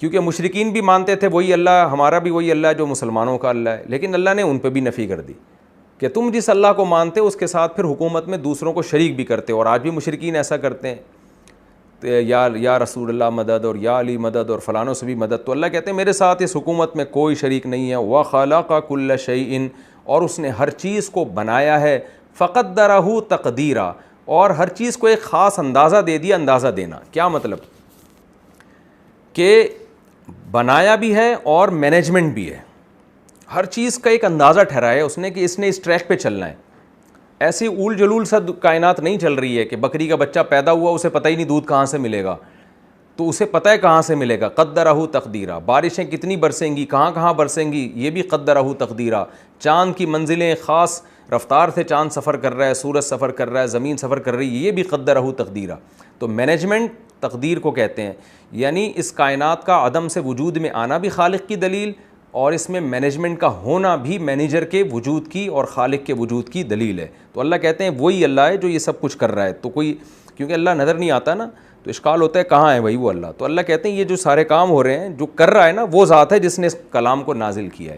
کیونکہ مشرکین بھی مانتے تھے وہی اللہ, ہمارا بھی وہی اللہ جو مسلمانوں کا اللہ ہے, لیکن اللہ نے ان پہ بھی نفی کر دی کہ تم جس اللہ کو مانتے ہو اس کے ساتھ پھر حکومت میں دوسروں کو شریک بھی کرتے ہو. اور آج بھی مشرکین ایسا کرتے ہیں, یا رسول اللہ مدد, اور یا علی مدد, اور فلانوں سے بھی مدد. تو اللہ کہتے ہیں میرے ساتھ اس حکومت میں کوئی شریک نہیں ہے. وَخَلَقَ كُلَّ شَيْءٍ, اور اس نے ہر چیز کو بنایا ہے. فَقَدَّرَهُ تَقْدِيرًا, اور ہر چیز کو ایک خاص اندازہ دے دیا. اندازہ دینا کیا مطلب کہ بنایا بھی ہے اور مینجمنٹ بھی ہے. ہر چیز کا ایک اندازہ ٹھہرایا اس نے کہ اس نے اس ٹریک پہ چلنا ہے. ایسی اول جلول سا کائنات نہیں چل رہی ہے کہ بکری کا بچہ پیدا ہوا اسے پتہ ہی نہیں دودھ کہاں سے ملے گا, تو اسے پتہ ہے کہاں سے ملے گا. قدرہ تقدیرہ, بارشیں کتنی برسیں گی, کہاں کہاں برسیں گی, یہ بھی قدرہ تقدیرہ. چاند کی منزلیں خاص رفتار سے چاند سفر کر رہا ہے, سورج سفر کر رہا ہے, زمین سفر کر رہی ہے, یہ بھی قدرہ تقدیرہ. تو مینجمنٹ تقدیر کو کہتے ہیں. یعنی اس کائنات کا عدم سے وجود میں آنا بھی خالق کی دلیل, اور اس میں مینجمنٹ کا ہونا بھی مینیجر کے وجود کی اور خالق کے وجود کی دلیل ہے. تو اللہ کہتے ہیں وہی اللہ ہے جو یہ سب کچھ کر رہا ہے. تو کوئی, کیونکہ اللہ نظر نہیں آتا نا, تو اشکال ہوتا ہے کہاں ہے بھائی وہ اللہ. تو اللہ کہتے ہیں یہ جو سارے کام ہو رہے ہیں, جو کر رہا ہے نا, وہ ذات ہے جس نے اس کلام کو نازل کیا ہے.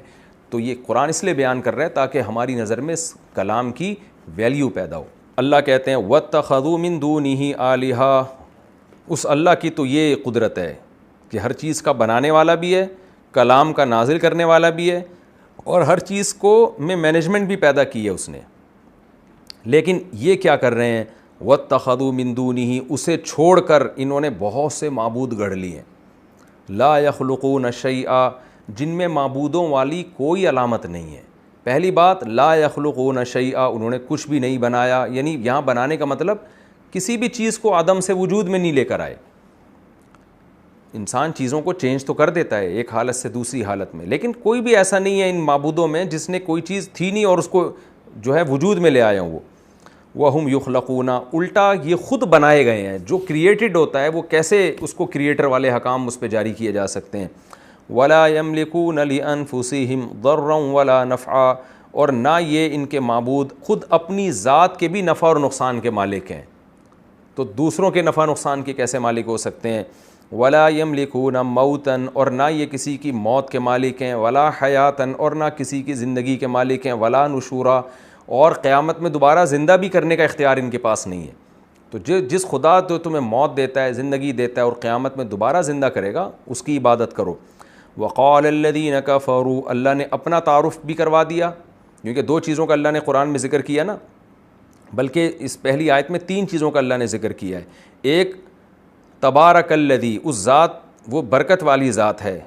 تو یہ قرآن اس لیے بیان کر رہا ہے تاکہ ہماری نظر میں اس کلام کی ویلیو پیدا ہو. اللہ کہتے ہیں وَاتَّخَذُوا مِن دُونِهِ آلِهَةً, اس اللہ کی تو یہ قدرت ہے کہ ہر چیز کا بنانے والا بھی ہے, کلام کا نازل کرنے والا بھی ہے, اور ہر چیز کو میں مینجمنٹ بھی پیدا کی ہے اس نے. لیکن یہ کیا کر رہے ہیں, وَاتَّخَذُوا مِن دُونِهِ, اسے چھوڑ کر انہوں نے بہت سے معبود گڑھ لیے. لا يخلقون شیئا, جن میں معبودوں والی کوئی علامت نہیں ہے. پہلی بات, لا يخلقون شیئا, انہوں نے کچھ بھی نہیں بنایا. یعنی یہاں بنانے کا مطلب کسی بھی چیز کو عدم سے وجود میں نہیں لے کر آئے. انسان چیزوں کو چینج تو کر دیتا ہے ایک حالت سے دوسری حالت میں, لیکن کوئی بھی ایسا نہیں ہے ان معبودوں میں جس نے کوئی چیز تھی نہیں اور اس کو جو ہے وجود میں لے آیا ہوں. وَهُمْ يُخْلَقُونَ, الٹا یہ خود بنائے گئے ہیں. جو کریٹڈ ہوتا ہے وہ کیسے اس کو کریٹر والے حکام اس پہ جاری کیے جا سکتے ہیں. وَلَا يَمْلِكُونَ لِأَنفُسِهِمْ ضَرًّا وَلَا نَفْعًا, اور نہ یہ ان کے معبود خود اپنی ذات کے بھی نفع اور نقصان کے مالک ہیں. تو دوسروں کے نفع نقصان کے کیسے مالک ہو سکتے ہیں. وَلَا يَمْلِكُونَ مَوْتًا, اور نہ یہ کسی کی موت کے مالک ہیں. وَلَا حَيَاتًا, اور نہ کسی کی زندگی کے مالک ہیں. وَلَا نُشُورًا, اور قیامت میں دوبارہ زندہ بھی کرنے کا اختیار ان کے پاس نہیں ہے. تو جس خدا تو تمہیں موت دیتا ہے, زندگی دیتا ہے, اور قیامت میں دوبارہ زندہ کرے گا, اس کی عبادت کرو. وَقَالَ الَّذِينَ كَفَرُوا, اللہ نے اپنا تعارف بھی کروا دیا, کیونکہ دو چیزوں کا اللہ نے قرآن میں ذکر کیا نا, بلکہ اس پہلی آیت میں تین چیزوں کا اللہ نے ذکر کیا ہے. ایک تبارک الذی, اس ذات, وہ برکت والی ذات ہے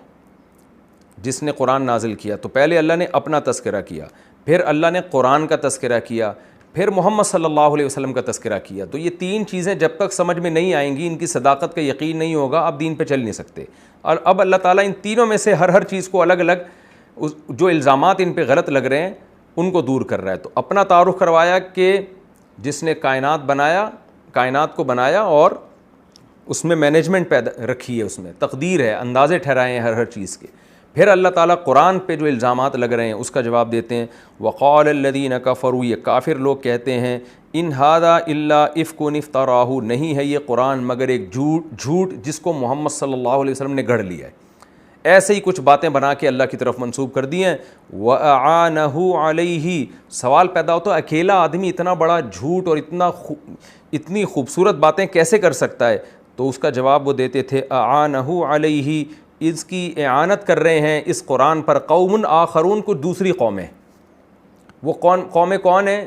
جس نے قرآن نازل کیا. تو پہلے اللہ نے اپنا تذکرہ کیا, پھر اللہ نے قرآن کا تذکرہ کیا, پھر محمد صلی اللہ علیہ وسلم کا تذکرہ کیا. تو یہ تین چیزیں جب تک سمجھ میں نہیں آئیں گی, ان کی صداقت کا یقین نہیں ہوگا, اب دین پہ چل نہیں سکتے. اور اب اللہ تعالیٰ ان تینوں میں سے ہر چیز کو الگ الگ جو الزامات ان پہ غلط لگ رہے ہیں ان کو دور کر رہا ہے. تو اپنا تعارف کروایا کہ جس نے کائنات کو بنایا اور اس میں مینجمنٹ پیدا رکھی ہے, اس میں تقدیر ہے, اندازے ٹھہرائے ہیں ہر چیز کے. پھر اللہ تعالیٰ قرآن پہ جو الزامات لگ رہے ہیں اس کا جواب دیتے ہیں. وقال الذین کفروا, یہ کافر لوگ کہتے ہیں, ان ھذا الا افک افتراہ, نہیں ہے یہ قرآن مگر ایک جھوٹ جس کو محمد صلی اللہ علیہ وسلم نے گھڑ لیا ہے. ایسے ہی کچھ باتیں بنا کے اللہ کی طرف منسوب کر دی ہیں. وَأَعَانَهُ عَلَيْهِ, سوال پیدا ہوتا ہے اکیلا آدمی اتنا بڑا جھوٹ اور اتنی خوبصورت باتیں کیسے کر سکتا ہے. تو اس کا جواب وہ دیتے تھے, أَعَانَهُ عَلَيْهِ, اس کی اعانت کر رہے ہیں اس قرآن پر, قوم آخرون, کو دوسری قومیں. وہ قومیں کون ہیں؟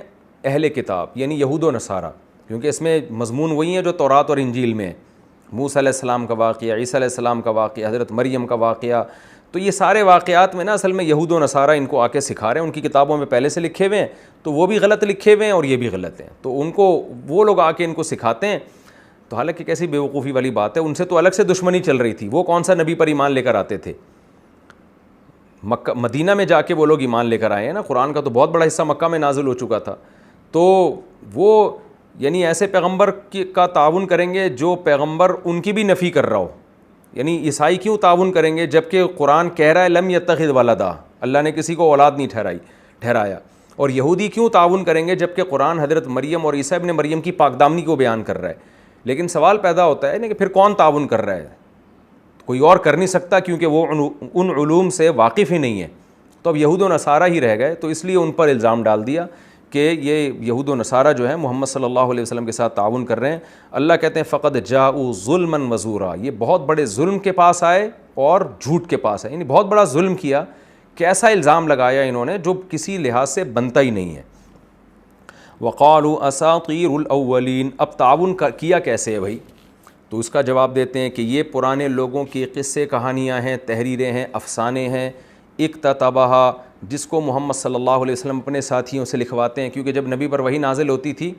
اہل کتاب یعنی یہود و نصارہ, کیونکہ اس میں مضمون وہی ہیں جو تورات اور انجیل میں ہیں. موسیٰ علیہ السلام کا واقعہ, عیسیٰ علیہ السلام کا واقعہ, حضرت مریم کا واقعہ. تو یہ سارے واقعات میں نا اصل میں یہود و نصارہ ان کو آ کے سکھا رہے ہیں. ان کی کتابوں میں پہلے سے لکھے ہوئے ہیں, تو وہ بھی غلط لکھے ہوئے ہیں اور یہ بھی غلط ہیں. تو ان کو وہ لوگ آ کے ان کو سکھاتے ہیں تو حالانکہ کیسی بیوقوفی والی بات ہے, ان سے تو الگ سے دشمنی چل رہی تھی. وہ کون سا نبی پر ایمان لے کر آتے تھے؟ مکہ مدینہ میں جا کے وہ لوگ ایمان لے کر آئے ہیں نا. قرآن کا تو بہت بڑا حصہ مکہ میں نازل ہو چکا تھا. تو وہ یعنی ایسے پیغمبر کا تعاون کریں گے جو پیغمبر ان کی بھی نفی کر رہا ہو. یعنی عیسائی کیوں تعاون کریں گے جب کہ قرآن کہہ رہا ہے لم یتخذ ولدا, اللہ نے کسی کو اولاد نہیں ٹھہرایا. اور یہودی کیوں تعاون کریں گے جب کہ قرآن حضرت مریم اور عیسیٰ ابن مریم کی پاکدامنی کو بیان کر رہا ہے. لیکن سوال پیدا ہوتا ہے کہ پھر کون تعاون کر رہا ہے؟ کوئی اور کر نہیں سکتا کیونکہ وہ ان علوم سے واقف ہی نہیں ہے. تو اب یہود و نصارہ ہی رہ گئے, تو اس لیے ان پر الزام ڈال دیا کہ یہ یہود و نصارہ جو ہیں محمد صلی اللہ علیہ وسلم کے ساتھ تعاون کر رہے ہیں. اللہ کہتے ہیں فقد جاؤ ظلما وزورا, یہ بہت بڑے ظلم کے پاس آئے اور جھوٹ کے پاس آئے. یعنی بہت بڑا ظلم کیا کہ ایسا الزام لگایا انہوں نے جو کسی لحاظ سے بنتا ہی نہیں ہے. وقالوا اساطیر الاولین, اب تعاون کیا کیسے ہے بھائی؟ تو اس کا جواب دیتے ہیں کہ یہ پرانے لوگوں کی قصے کہانیاں ہیں, تحریریں ہیں, افسانے ہیں. اکتتبہا, جس کو محمد صلی اللہ علیہ وسلم اپنے ساتھیوں سے لکھواتے ہیں, کیونکہ جب نبی پر وحی نازل ہوتی تھی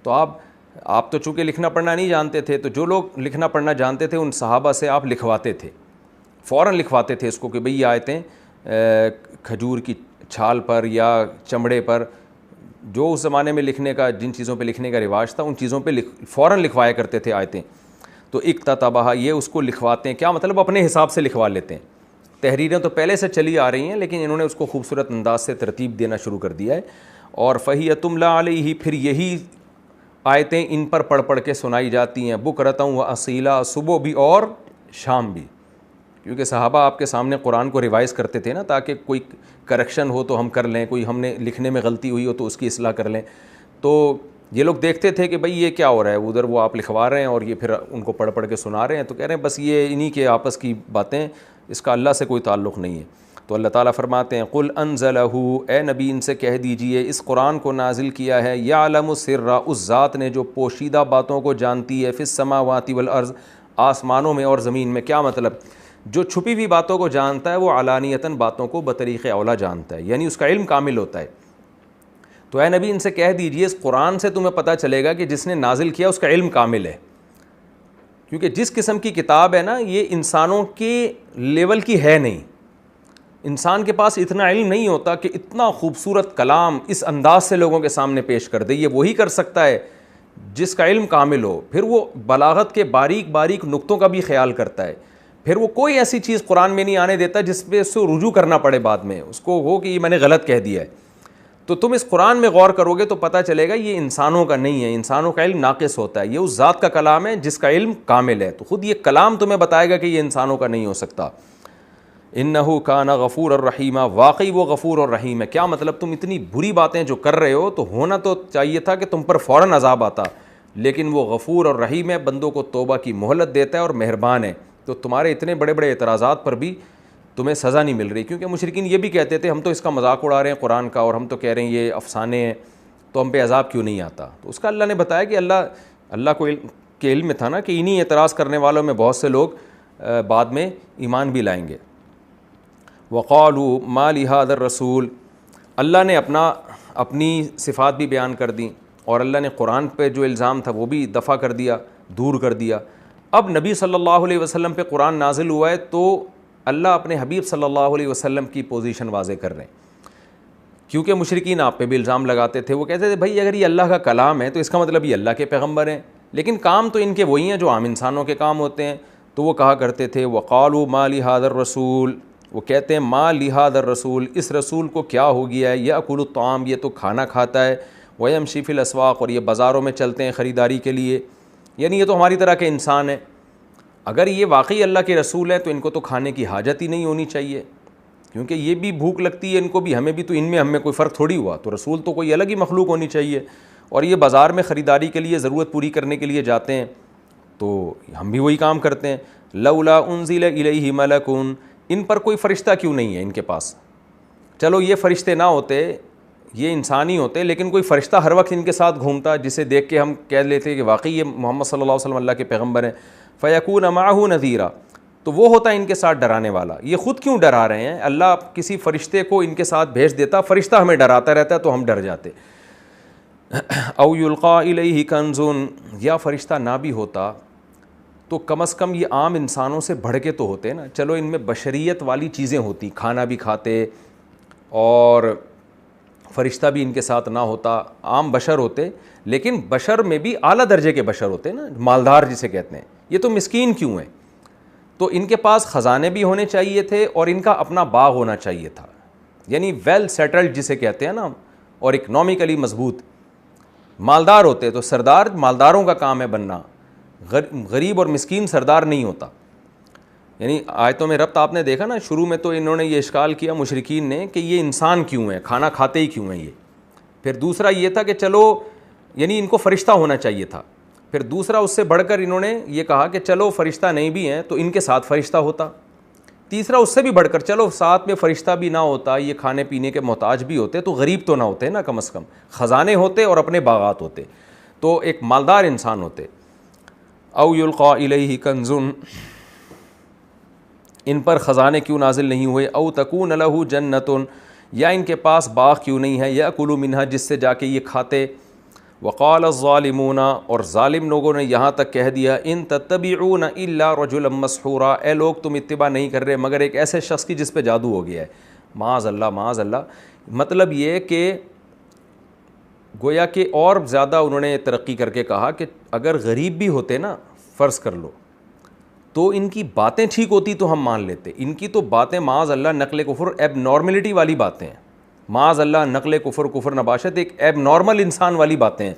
تو آپ تو چونکہ لکھنا پڑھنا نہیں جانتے تھے, تو جو لوگ لکھنا پڑھنا جانتے تھے ان صحابہ سے آپ لکھواتے تھے, فوراً لکھواتے تھے اس کو کہ بھئی یہ آیتیں کھجور کی چھال پر یا چمڑے پر, جو اس زمانے میں لکھنے کا جن چیزوں پہ لکھنے کا رواج تھا ان چیزوں پہ فوراً لکھوایا کرتے تھے آیتیں. تو اکتتبہا, یہ اس کو لکھواتے ہیں. کیا مطلب؟ اپنے حساب سے لکھوا لیتے ہیں. تحریریں تو پہلے سے چلی آ رہی ہیں لیکن انہوں نے اس کو خوبصورت انداز سے ترتیب دینا شروع کر دیا ہے. اور فہی تملا علیہ, پھر یہی آیتیں ان پر پڑھ کے سنائی جاتی ہیں. بکرتا و اصیلا, صبح بھی اور شام بھی, کیونکہ صحابہ آپ کے سامنے قرآن کو ریوائز کرتے تھے نا, تاکہ کوئی کریکشن ہو تو ہم کر لیں, کوئی ہم نے لکھنے میں غلطی ہوئی ہو تو اس کی اصلاح کر لیں. تو یہ لوگ دیکھتے تھے کہ بھئی یہ کیا ہو رہا ہے, ادھر وہ آپ لکھوا رہے ہیں اور یہ پھر ان کو پڑھ کے سنا رہے ہیں, تو کہہ رہے ہیں بس یہ انہی کے آپس کی باتیں, اس کا اللہ سے کوئی تعلق نہیں ہے. تو اللہ تعالیٰ فرماتے ہیں قل انزلہ, اے نبی ان سے کہہ دیجئے اس قرآن کو نازل کیا ہے یعلم السر, اس ذات نے جو پوشیدہ باتوں کو جانتی ہے, فی السماوات والارض, آسمانوں میں اور زمین میں. کیا مطلب؟ جو چھپی ہوئی باتوں کو جانتا ہے وہ علانیتاً باتوں کو بطریق اولا جانتا ہے, یعنی اس کا علم کامل ہوتا ہے. تو اے نبی ان سے کہہ دیجئے اس قرآن سے تمہیں پتہ چلے گا کہ جس نے نازل کیا اس کا علم کامل ہے, کیونکہ جس قسم کی کتاب ہے نا یہ انسانوں کے لیول کی ہے نہیں. انسان کے پاس اتنا علم نہیں ہوتا کہ اتنا خوبصورت کلام اس انداز سے لوگوں کے سامنے پیش کر دے. یہ وہی کر سکتا ہے جس کا علم کامل ہو. پھر وہ بلاغت کے باریک باریک نقطوں کا بھی خیال کرتا ہے. پھر وہ کوئی ایسی چیز قرآن میں نہیں آنے دیتا جس پہ اس کو رجوع کرنا پڑے بعد میں, اس کو ہو کہ یہ میں نے غلط کہہ دیا ہے. تو تم اس قرآن میں غور کرو گے تو پتہ چلے گا یہ انسانوں کا نہیں ہے, انسانوں کا علم ناقص ہوتا ہے. یہ اس ذات کا کلام ہے جس کا علم کامل ہے. تو خود یہ کلام تمہیں بتائے گا کہ یہ انسانوں کا نہیں ہو سکتا. انہ کان غفور الرحیم, واقعی وہ غفور اور رحیم ہے. کیا مطلب؟ تم اتنی بری باتیں جو کر رہے ہو تو ہونا تو چاہیے تھا کہ تم پر فوراً عذاب آتا, لیکن وہ غفور اور رحیم ہے, بندوں کو توبہ کی مہلت دیتا ہے اور مہربان ہے. تو تمہارے اتنے بڑے بڑے اعتراضات پر بھی تمہیں سزا نہیں مل رہی, کیونکہ مشرکین یہ بھی کہتے تھے ہم تو اس کا مذاق اڑا رہے ہیں قرآن کا, اور ہم تو کہہ رہے ہیں یہ افسانے ہیں, تو ہم پہ عذاب کیوں نہیں آتا؟ تو اس کا اللہ نے بتایا کہ اللہ کو کے علم میں تھا نا کہ انہی اعتراض کرنے والوں میں بہت سے لوگ بعد میں ایمان بھی لائیں گے. وقالوا ما لهذا الرسول, اللہ نے اپنی صفات بھی بیان کر دیں, اور اللہ نے قرآن پہ جو الزام تھا وہ بھی دفع کر دیا, دور کر دیا. اب نبی صلی اللہ علیہ وسلم پہ قرآن نازل ہوا ہے تو اللہ اپنے حبیب صلی اللہ علیہ وسلم کی پوزیشن واضح کر رہے ہیں, کیونکہ مشرکین آپ پہ بھی الزام لگاتے تھے. وہ کہتے تھے بھائی اگر یہ اللہ کا کلام ہے تو اس کا مطلب یہ اللہ کے پیغمبر ہیں, لیکن کام تو ان کے وہی ہیں جو عام انسانوں کے کام ہوتے ہیں. تو وہ کہا کرتے تھے وقالوا ما لهذا الرسول, وہ کہتے ہیں ما لهذا الرسول, اس رسول کو کیا ہو گیا ہے, یاکل الطعام, یہ تو کھانا کھاتا ہے, ویمشی فی الاسواق, اور یہ بازاروں میں چلتے ہیں خریداری کے لیے, یعنی یہ تو ہماری طرح کے انسان ہیں. اگر یہ واقعی اللہ کے رسول ہے تو ان کو تو کھانے کی حاجت ہی نہیں ہونی چاہیے, کیونکہ یہ بھی بھوک لگتی ہے ان کو بھی, ہمیں بھی, تو ان میں ہم میں کوئی فرق تھوڑی ہوا. تو رسول تو کوئی الگ ہی مخلوق ہونی چاہیے, اور یہ بازار میں خریداری کے لیے ضرورت پوری کرنے کے لیے جاتے ہیں, تو ہم بھی وہی کام کرتے ہیں. لولا انزل الیہ ملک, ان پر کوئی فرشتہ کیوں نہیں ہے ان کے پاس؟ چلو یہ فرشتے نہ ہوتے, یہ انسان ہی ہوتے, لیکن کوئی فرشتہ ہر وقت ان کے ساتھ گھومتا جسے دیکھ کے ہم کہہ لیتے کہ واقعی یہ محمد صلی اللہ علیہ وسلم اللہ کے پیغمبر ہیں. فیکون معہ نذیرا, تو وہ ہوتا ہے ان کے ساتھ ڈرانے والا. یہ خود کیوں ڈرا رہے ہیں؟ اللہ کسی فرشتے کو ان کے ساتھ بھیج دیتا, فرشتہ ہمیں ڈراتا رہتا ہے تو ہم ڈر جاتے. او یلقا الیہ کنز، یا فرشتہ نہ بھی ہوتا تو کم از کم یہ عام انسانوں سے بڑھ کے تو ہوتے نا. چلو ان میں بشریت والی چیزیں ہوتی، کھانا بھی کھاتے اور فرشتہ بھی ان کے ساتھ نہ ہوتا، عام بشر ہوتے، لیکن بشر میں بھی اعلیٰ درجے کے بشر ہوتے نا، مالدار جسے کہتے ہیں. یہ تو مسکین کیوں ہیں؟ تو ان کے پاس خزانے بھی ہونے چاہیے تھے اور ان کا اپنا باغ ہونا چاہیے تھا، یعنی ویل سیٹلڈ جسے کہتے ہیں نا، اور اکنامکلی مضبوط مالدار ہوتے. تو سردار مالداروں کا کام ہے بننا، غریب اور مسکین سردار نہیں ہوتا. یعنی آیتوں میں ربط آپ نے دیکھا نا، شروع میں تو انہوں نے یہ اشکال کیا مشرکین نے کہ یہ انسان کیوں ہیں، کھانا کھاتے ہی کیوں ہیں یہ. پھر دوسرا یہ تھا کہ چلو یعنی ان کو فرشتہ ہونا چاہیے تھا. پھر دوسرا اس سے بڑھ کر انہوں نے یہ کہا کہ چلو فرشتہ نہیں بھی ہیں تو ان کے ساتھ فرشتہ ہوتا. تیسرا اس سے بھی بڑھ کر چلو ساتھ میں فرشتہ بھی نہ ہوتا، یہ کھانے پینے کے محتاج بھی ہوتے تو غریب تو نہ ہوتے نا، کم از کم خزانے ہوتے اور اپنے باغات ہوتے، تو ایک مالدار انسان ہوتے. او یلقا الیہ کنز، ان پر خزانے کیوں نازل نہیں ہوئے. او تکون لہ جنت، یا ان کے پاس باغ کیوں نہیں ہے، یاکل منہا جس سے جا کے یہ کھاتے. وقال الظالمون، اور ظالم لوگوں نے یہاں تک کہہ دیا، ان تتبعون الا رجلا مسحورا، اے لوگ تم اتباع نہیں کر رہے مگر ایک ایسے شخص کی جس پہ جادو ہو گیا ہے. معاذ اللہ معاذ اللہ. مطلب یہ کہ گویا کہ اور زیادہ انہوں نے ترقی کر کے کہا کہ اگر غریب بھی ہوتے نا، فرض کر لو، تو ان کی باتیں ٹھیک ہوتی تو ہم مان لیتے. ان کی تو باتیں معاذ اللہ نقل کفر، ایب نارملٹی والی باتیں ہیں. معاذ اللہ نقل کفر نباشت، ایک ایب نارمل انسان والی باتیں ہیں.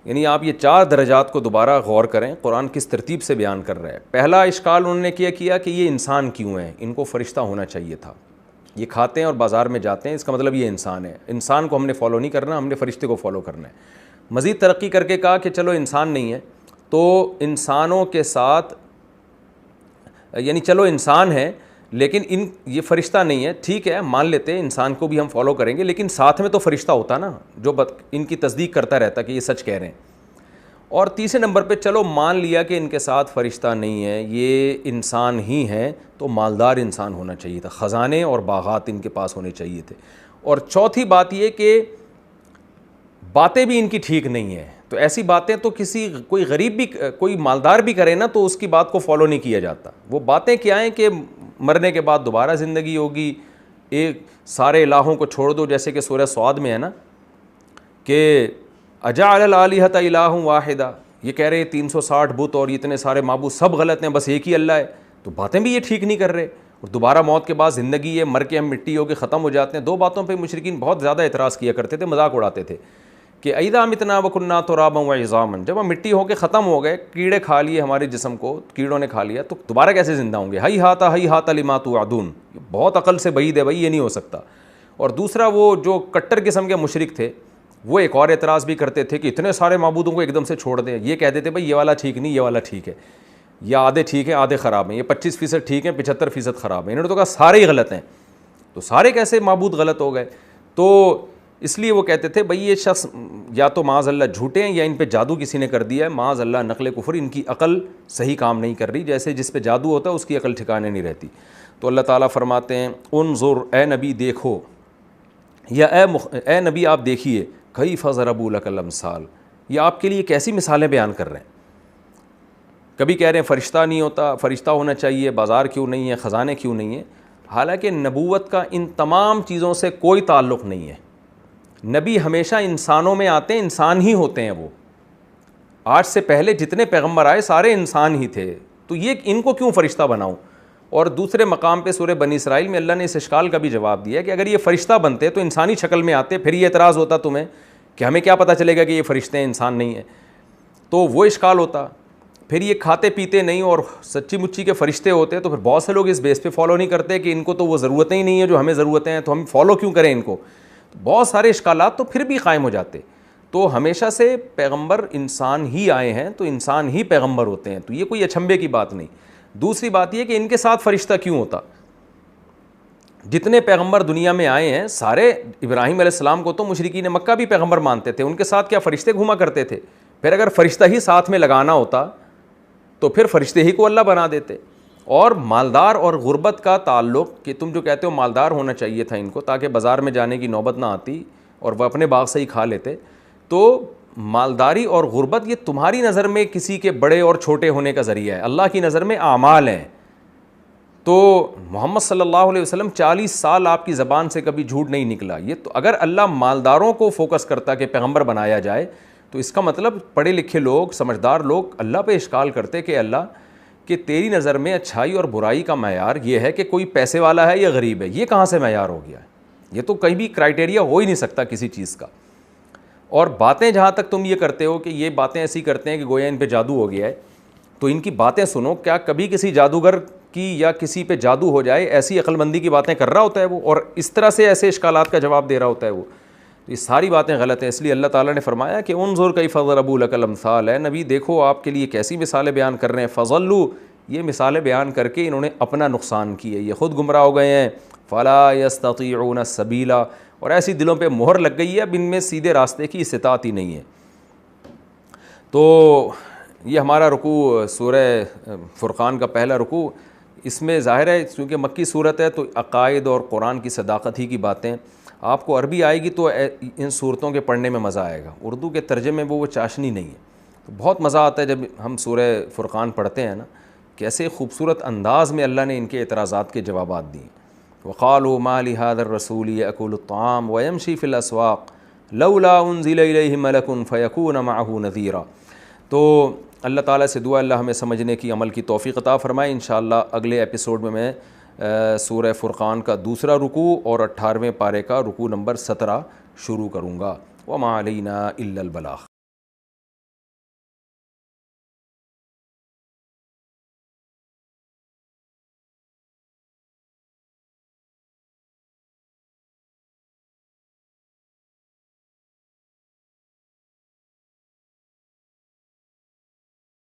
یعنی آپ یہ 4 درجات کو دوبارہ غور کریں، قرآن کس ترتیب سے بیان کر رہا ہے. پہلا اشکال انہوں نے کیا کہ یہ انسان کیوں ہیں، ان کو فرشتہ ہونا چاہیے تھا. یہ کھاتے ہیں اور بازار میں جاتے ہیں، اس کا مطلب یہ انسان ہے. انسان کو ہم نے فالو نہیں کرنا، ہم نے فرشتے کو فالو کرنا ہے. مزید ترقی کر کے کہا کہ چلو انسان نہیں ہے تو انسانوں کے ساتھ، یعنی چلو انسان ہے لیکن یہ فرشتہ نہیں ہے، ٹھیک ہے مان لیتے ہیں انسان کو بھی ہم فالو کریں گے، لیکن ساتھ میں تو فرشتہ ہوتا نا جو ان کی تصدیق کرتا رہتا کہ یہ سچ کہہ رہے ہیں. اور تیسرے نمبر پہ چلو مان لیا کہ ان کے ساتھ فرشتہ نہیں ہے، یہ انسان ہی ہیں، تو مالدار انسان ہونا چاہیے تھا، خزانے اور باغات ان کے پاس ہونے چاہیے تھے. اور چوتھی بات یہ کہ باتیں بھی ان کی ٹھیک نہیں ہیں. تو ایسی باتیں تو کوئی غریب بھی، کوئی مالدار بھی کرے نا تو اس کی بات کو فالو نہیں کیا جاتا. وہ باتیں کیا ہیں کہ مرنے کے بعد دوبارہ زندگی ہوگی، ایک سارے الہوں کو چھوڑ دو، جیسے کہ سورہ سعد میں ہے نا کہ اجعل الآلہۃ الہ واحدہ، یہ کہہ رہے 360 بت اور اتنے سارے معبود سب غلط ہیں، بس ایک ہی اللہ ہے. تو باتیں بھی یہ ٹھیک نہیں کر رہے. اور دوبارہ موت کے بعد زندگی ہے، مر کے ہم مٹی ہو کے ختم ہو جاتے ہیں. 2 باتوں پہ مشرکین بہت زیادہ اعتراض کیا کرتے تھے، مذاق اڑاتے تھے کہ اذا متنا وکنا ترابا وعظاما، جب ہم مٹی ہو کے ختم ہو گئے، کیڑے کھا لیے ہمارے جسم کو، کیڑوں نے کھا لیا، تو دوبارہ کیسے زندہ ہوں گے. ہی ہاتھ لما توعدون، بہت عقل سے بعید ہے بھائی، یہ نہیں ہو سکتا. اور دوسرا وہ جو کٹر قسم کے مشرک تھے وہ ایک اور اعتراض بھی کرتے تھے کہ اتنے سارے معبودوں کو ایک دم سے چھوڑ دیں. یہ کہتے تھے بھائی یہ والا ٹھیک نہیں، یہ والا ٹھیک ہے، یا آدھے ٹھیک ہیں آدھے خراب ہیں، یہ 25% ٹھیک ہیں 75% خراب ہیں. انہوں نے تو کہا سارے ہی غلط ہیں. تو سارے کیسے معبود غلط ہو گئے؟ تو اس لیے وہ کہتے تھے بھئی یہ شخص یا تو معاذ اللہ جھوٹے ہیں یا ان پہ جادو کسی نے کر دیا ہے، معاذ اللہ نقل کفر، ان کی عقل صحیح کام نہیں کر رہی. جیسے جس پہ جادو ہوتا ہے اس کی عقل ٹھکانے نہیں رہتی. تو اللہ تعالیٰ فرماتے ہیں انظر، اے نبی دیکھو، یا اے نبی آپ دیکھیے، کیف ضربوا لک الامثال، یہ آپ کے لیے کیسی مثالیں بیان کر رہے ہیں. کبھی کہہ رہے ہیں فرشتہ نہیں ہوتا، فرشتہ ہونا چاہیے، بازار کیوں نہیں ہے، خزانے کیوں نہیں ہیں. حالانکہ نبوت کا ان تمام چیزوں سے کوئی تعلق نہیں ہے. نبی ہمیشہ انسانوں میں آتے ہیں، انسان ہی ہوتے ہیں. وہ آج سے پہلے جتنے پیغمبر آئے سارے انسان ہی تھے، تو یہ ان کو کیوں فرشتہ بناؤں. اور دوسرے مقام پہ سورہ بنی اسرائیل میں اللہ نے اس اشکال کا بھی جواب دیا کہ اگر یہ فرشتہ بنتے تو انسانی شکل میں آتے، پھر یہ اعتراض ہوتا تمہیں کہ ہمیں کیا پتہ چلے گا کہ یہ فرشتے ہیں، انسان نہیں ہیں. تو وہ اشکال ہوتا. پھر یہ کھاتے پیتے نہیں اور سچی مچی کے فرشتے ہوتے تو پھر بہت سے لوگ اس بیس پہ فالو نہیں کرتے کہ ان کو تو وہ ضرورتیں ہی نہیں ہیں جو ہمیں ضرورتیں ہیں، تو ہم فالو کیوں کریں ان کو. بہت سارے اشکالات تو پھر بھی قائم ہو جاتے. تو ہمیشہ سے پیغمبر انسان ہی آئے ہیں تو انسان ہی پیغمبر ہوتے ہیں، تو یہ کوئی اچھمبے کی بات نہیں. دوسری بات یہ کہ ان کے ساتھ فرشتہ کیوں ہوتا. جتنے پیغمبر دنیا میں آئے ہیں سارے، ابراہیم علیہ السلام کو تو مشرکین مکہ بھی پیغمبر مانتے تھے، ان کے ساتھ کیا فرشتے گھوما کرتے تھے. پھر اگر فرشتہ ہی ساتھ میں لگانا ہوتا تو پھر فرشتے ہی کو اللہ بنا دیتے. اور مالدار اور غربت کا تعلق، کہ تم جو کہتے ہو مالدار ہونا چاہیے تھا ان کو تاکہ بازار میں جانے کی نوبت نہ آتی اور وہ اپنے باغ سے ہی کھا لیتے. تو مالداری اور غربت یہ تمہاری نظر میں کسی کے بڑے اور چھوٹے ہونے کا ذریعہ ہے، اللہ کی نظر میں اعمال ہیں. تو محمد صلی اللہ علیہ وسلم 40 سال آپ کی زبان سے کبھی جھوٹ نہیں نکلا. یہ تو اگر اللہ مالداروں کو فوکس کرتا کہ پیغمبر بنایا جائے تو اس کا مطلب پڑھے لکھے لوگ، سمجھدار لوگ اللہ پہ اشکال کرتے کہ اللہ کہ تیری نظر میں اچھائی اور برائی کا معیار یہ ہے کہ کوئی پیسے والا ہے یا غریب ہے. یہ کہاں سے معیار ہو گیا ہے؟ یہ تو کہیں بھی کرائٹیریا ہو ہی نہیں سکتا کسی چیز کا. اور باتیں جہاں تک تم یہ کرتے ہو کہ یہ باتیں ایسی کرتے ہیں کہ گویا ان پہ جادو ہو گیا ہے، تو ان کی باتیں سنو. کیا کبھی کسی جادوگر کی یا کسی پہ جادو ہو جائے ایسی عقل مندی کی باتیں کر رہا ہوتا ہے وہ، اور اس طرح سے ایسے اشکالات کا جواب دے رہا ہوتا ہے وہ؟ یہ ساری باتیں غلط ہیں. اس لیے اللہ تعالیٰ نے فرمایا کہ انظر کیف ضربوا لک الامثال، ہے نبی دیکھو آپ کے لیے کیسی مثالیں بیان کر رہے ہیں. فضلوا، یہ مثالیں بیان کر کے انہوں نے اپنا نقصان کیا، یہ خود گمراہ ہو گئے ہیں. فلا یستطیعون السبیلا، اور ایسی دلوں پہ مہر لگ گئی ہے اب ان میں سیدھے راستے کی استطاعت ہی نہیں ہے. تو یہ ہمارا رکوع سورہ فرقان کا پہلا رکوع. اس میں ظاہر ہے چونکہ مکی صورت ہے تو عقائد اور قرآن کی صداقت ہی کی باتیں. آپ کو عربی آئے گی تو ان صورتوں کے پڑھنے میں مزہ آئے گا، اردو کے ترجمے میں وہ چاشنی نہیں ہے. تو بہت مزہ آتا ہے جب ہم سورہ فرقان پڑھتے ہیں نا، کیسے خوبصورت انداز میں اللہ نے ان کے اعتراضات کے جوابات دیے. وقالوا ما لهذا الرسول يأكل الطعام ويمشي في الأسواق لولا أنزل إليه ملك فيكون معه نذيرا. تو اللہ تعالیٰ سے دعا اللہ ہمیں سمجھنے کی، عمل کی توفیق عطا فرمائے. انشاءاللہ اگلے ایپیسوڈ میں سورہ فرقان کا دوسرا رکوع اور 18ویں پارے کا رکوع نمبر 17 شروع کروں گا. وما علینا الا البلاغ.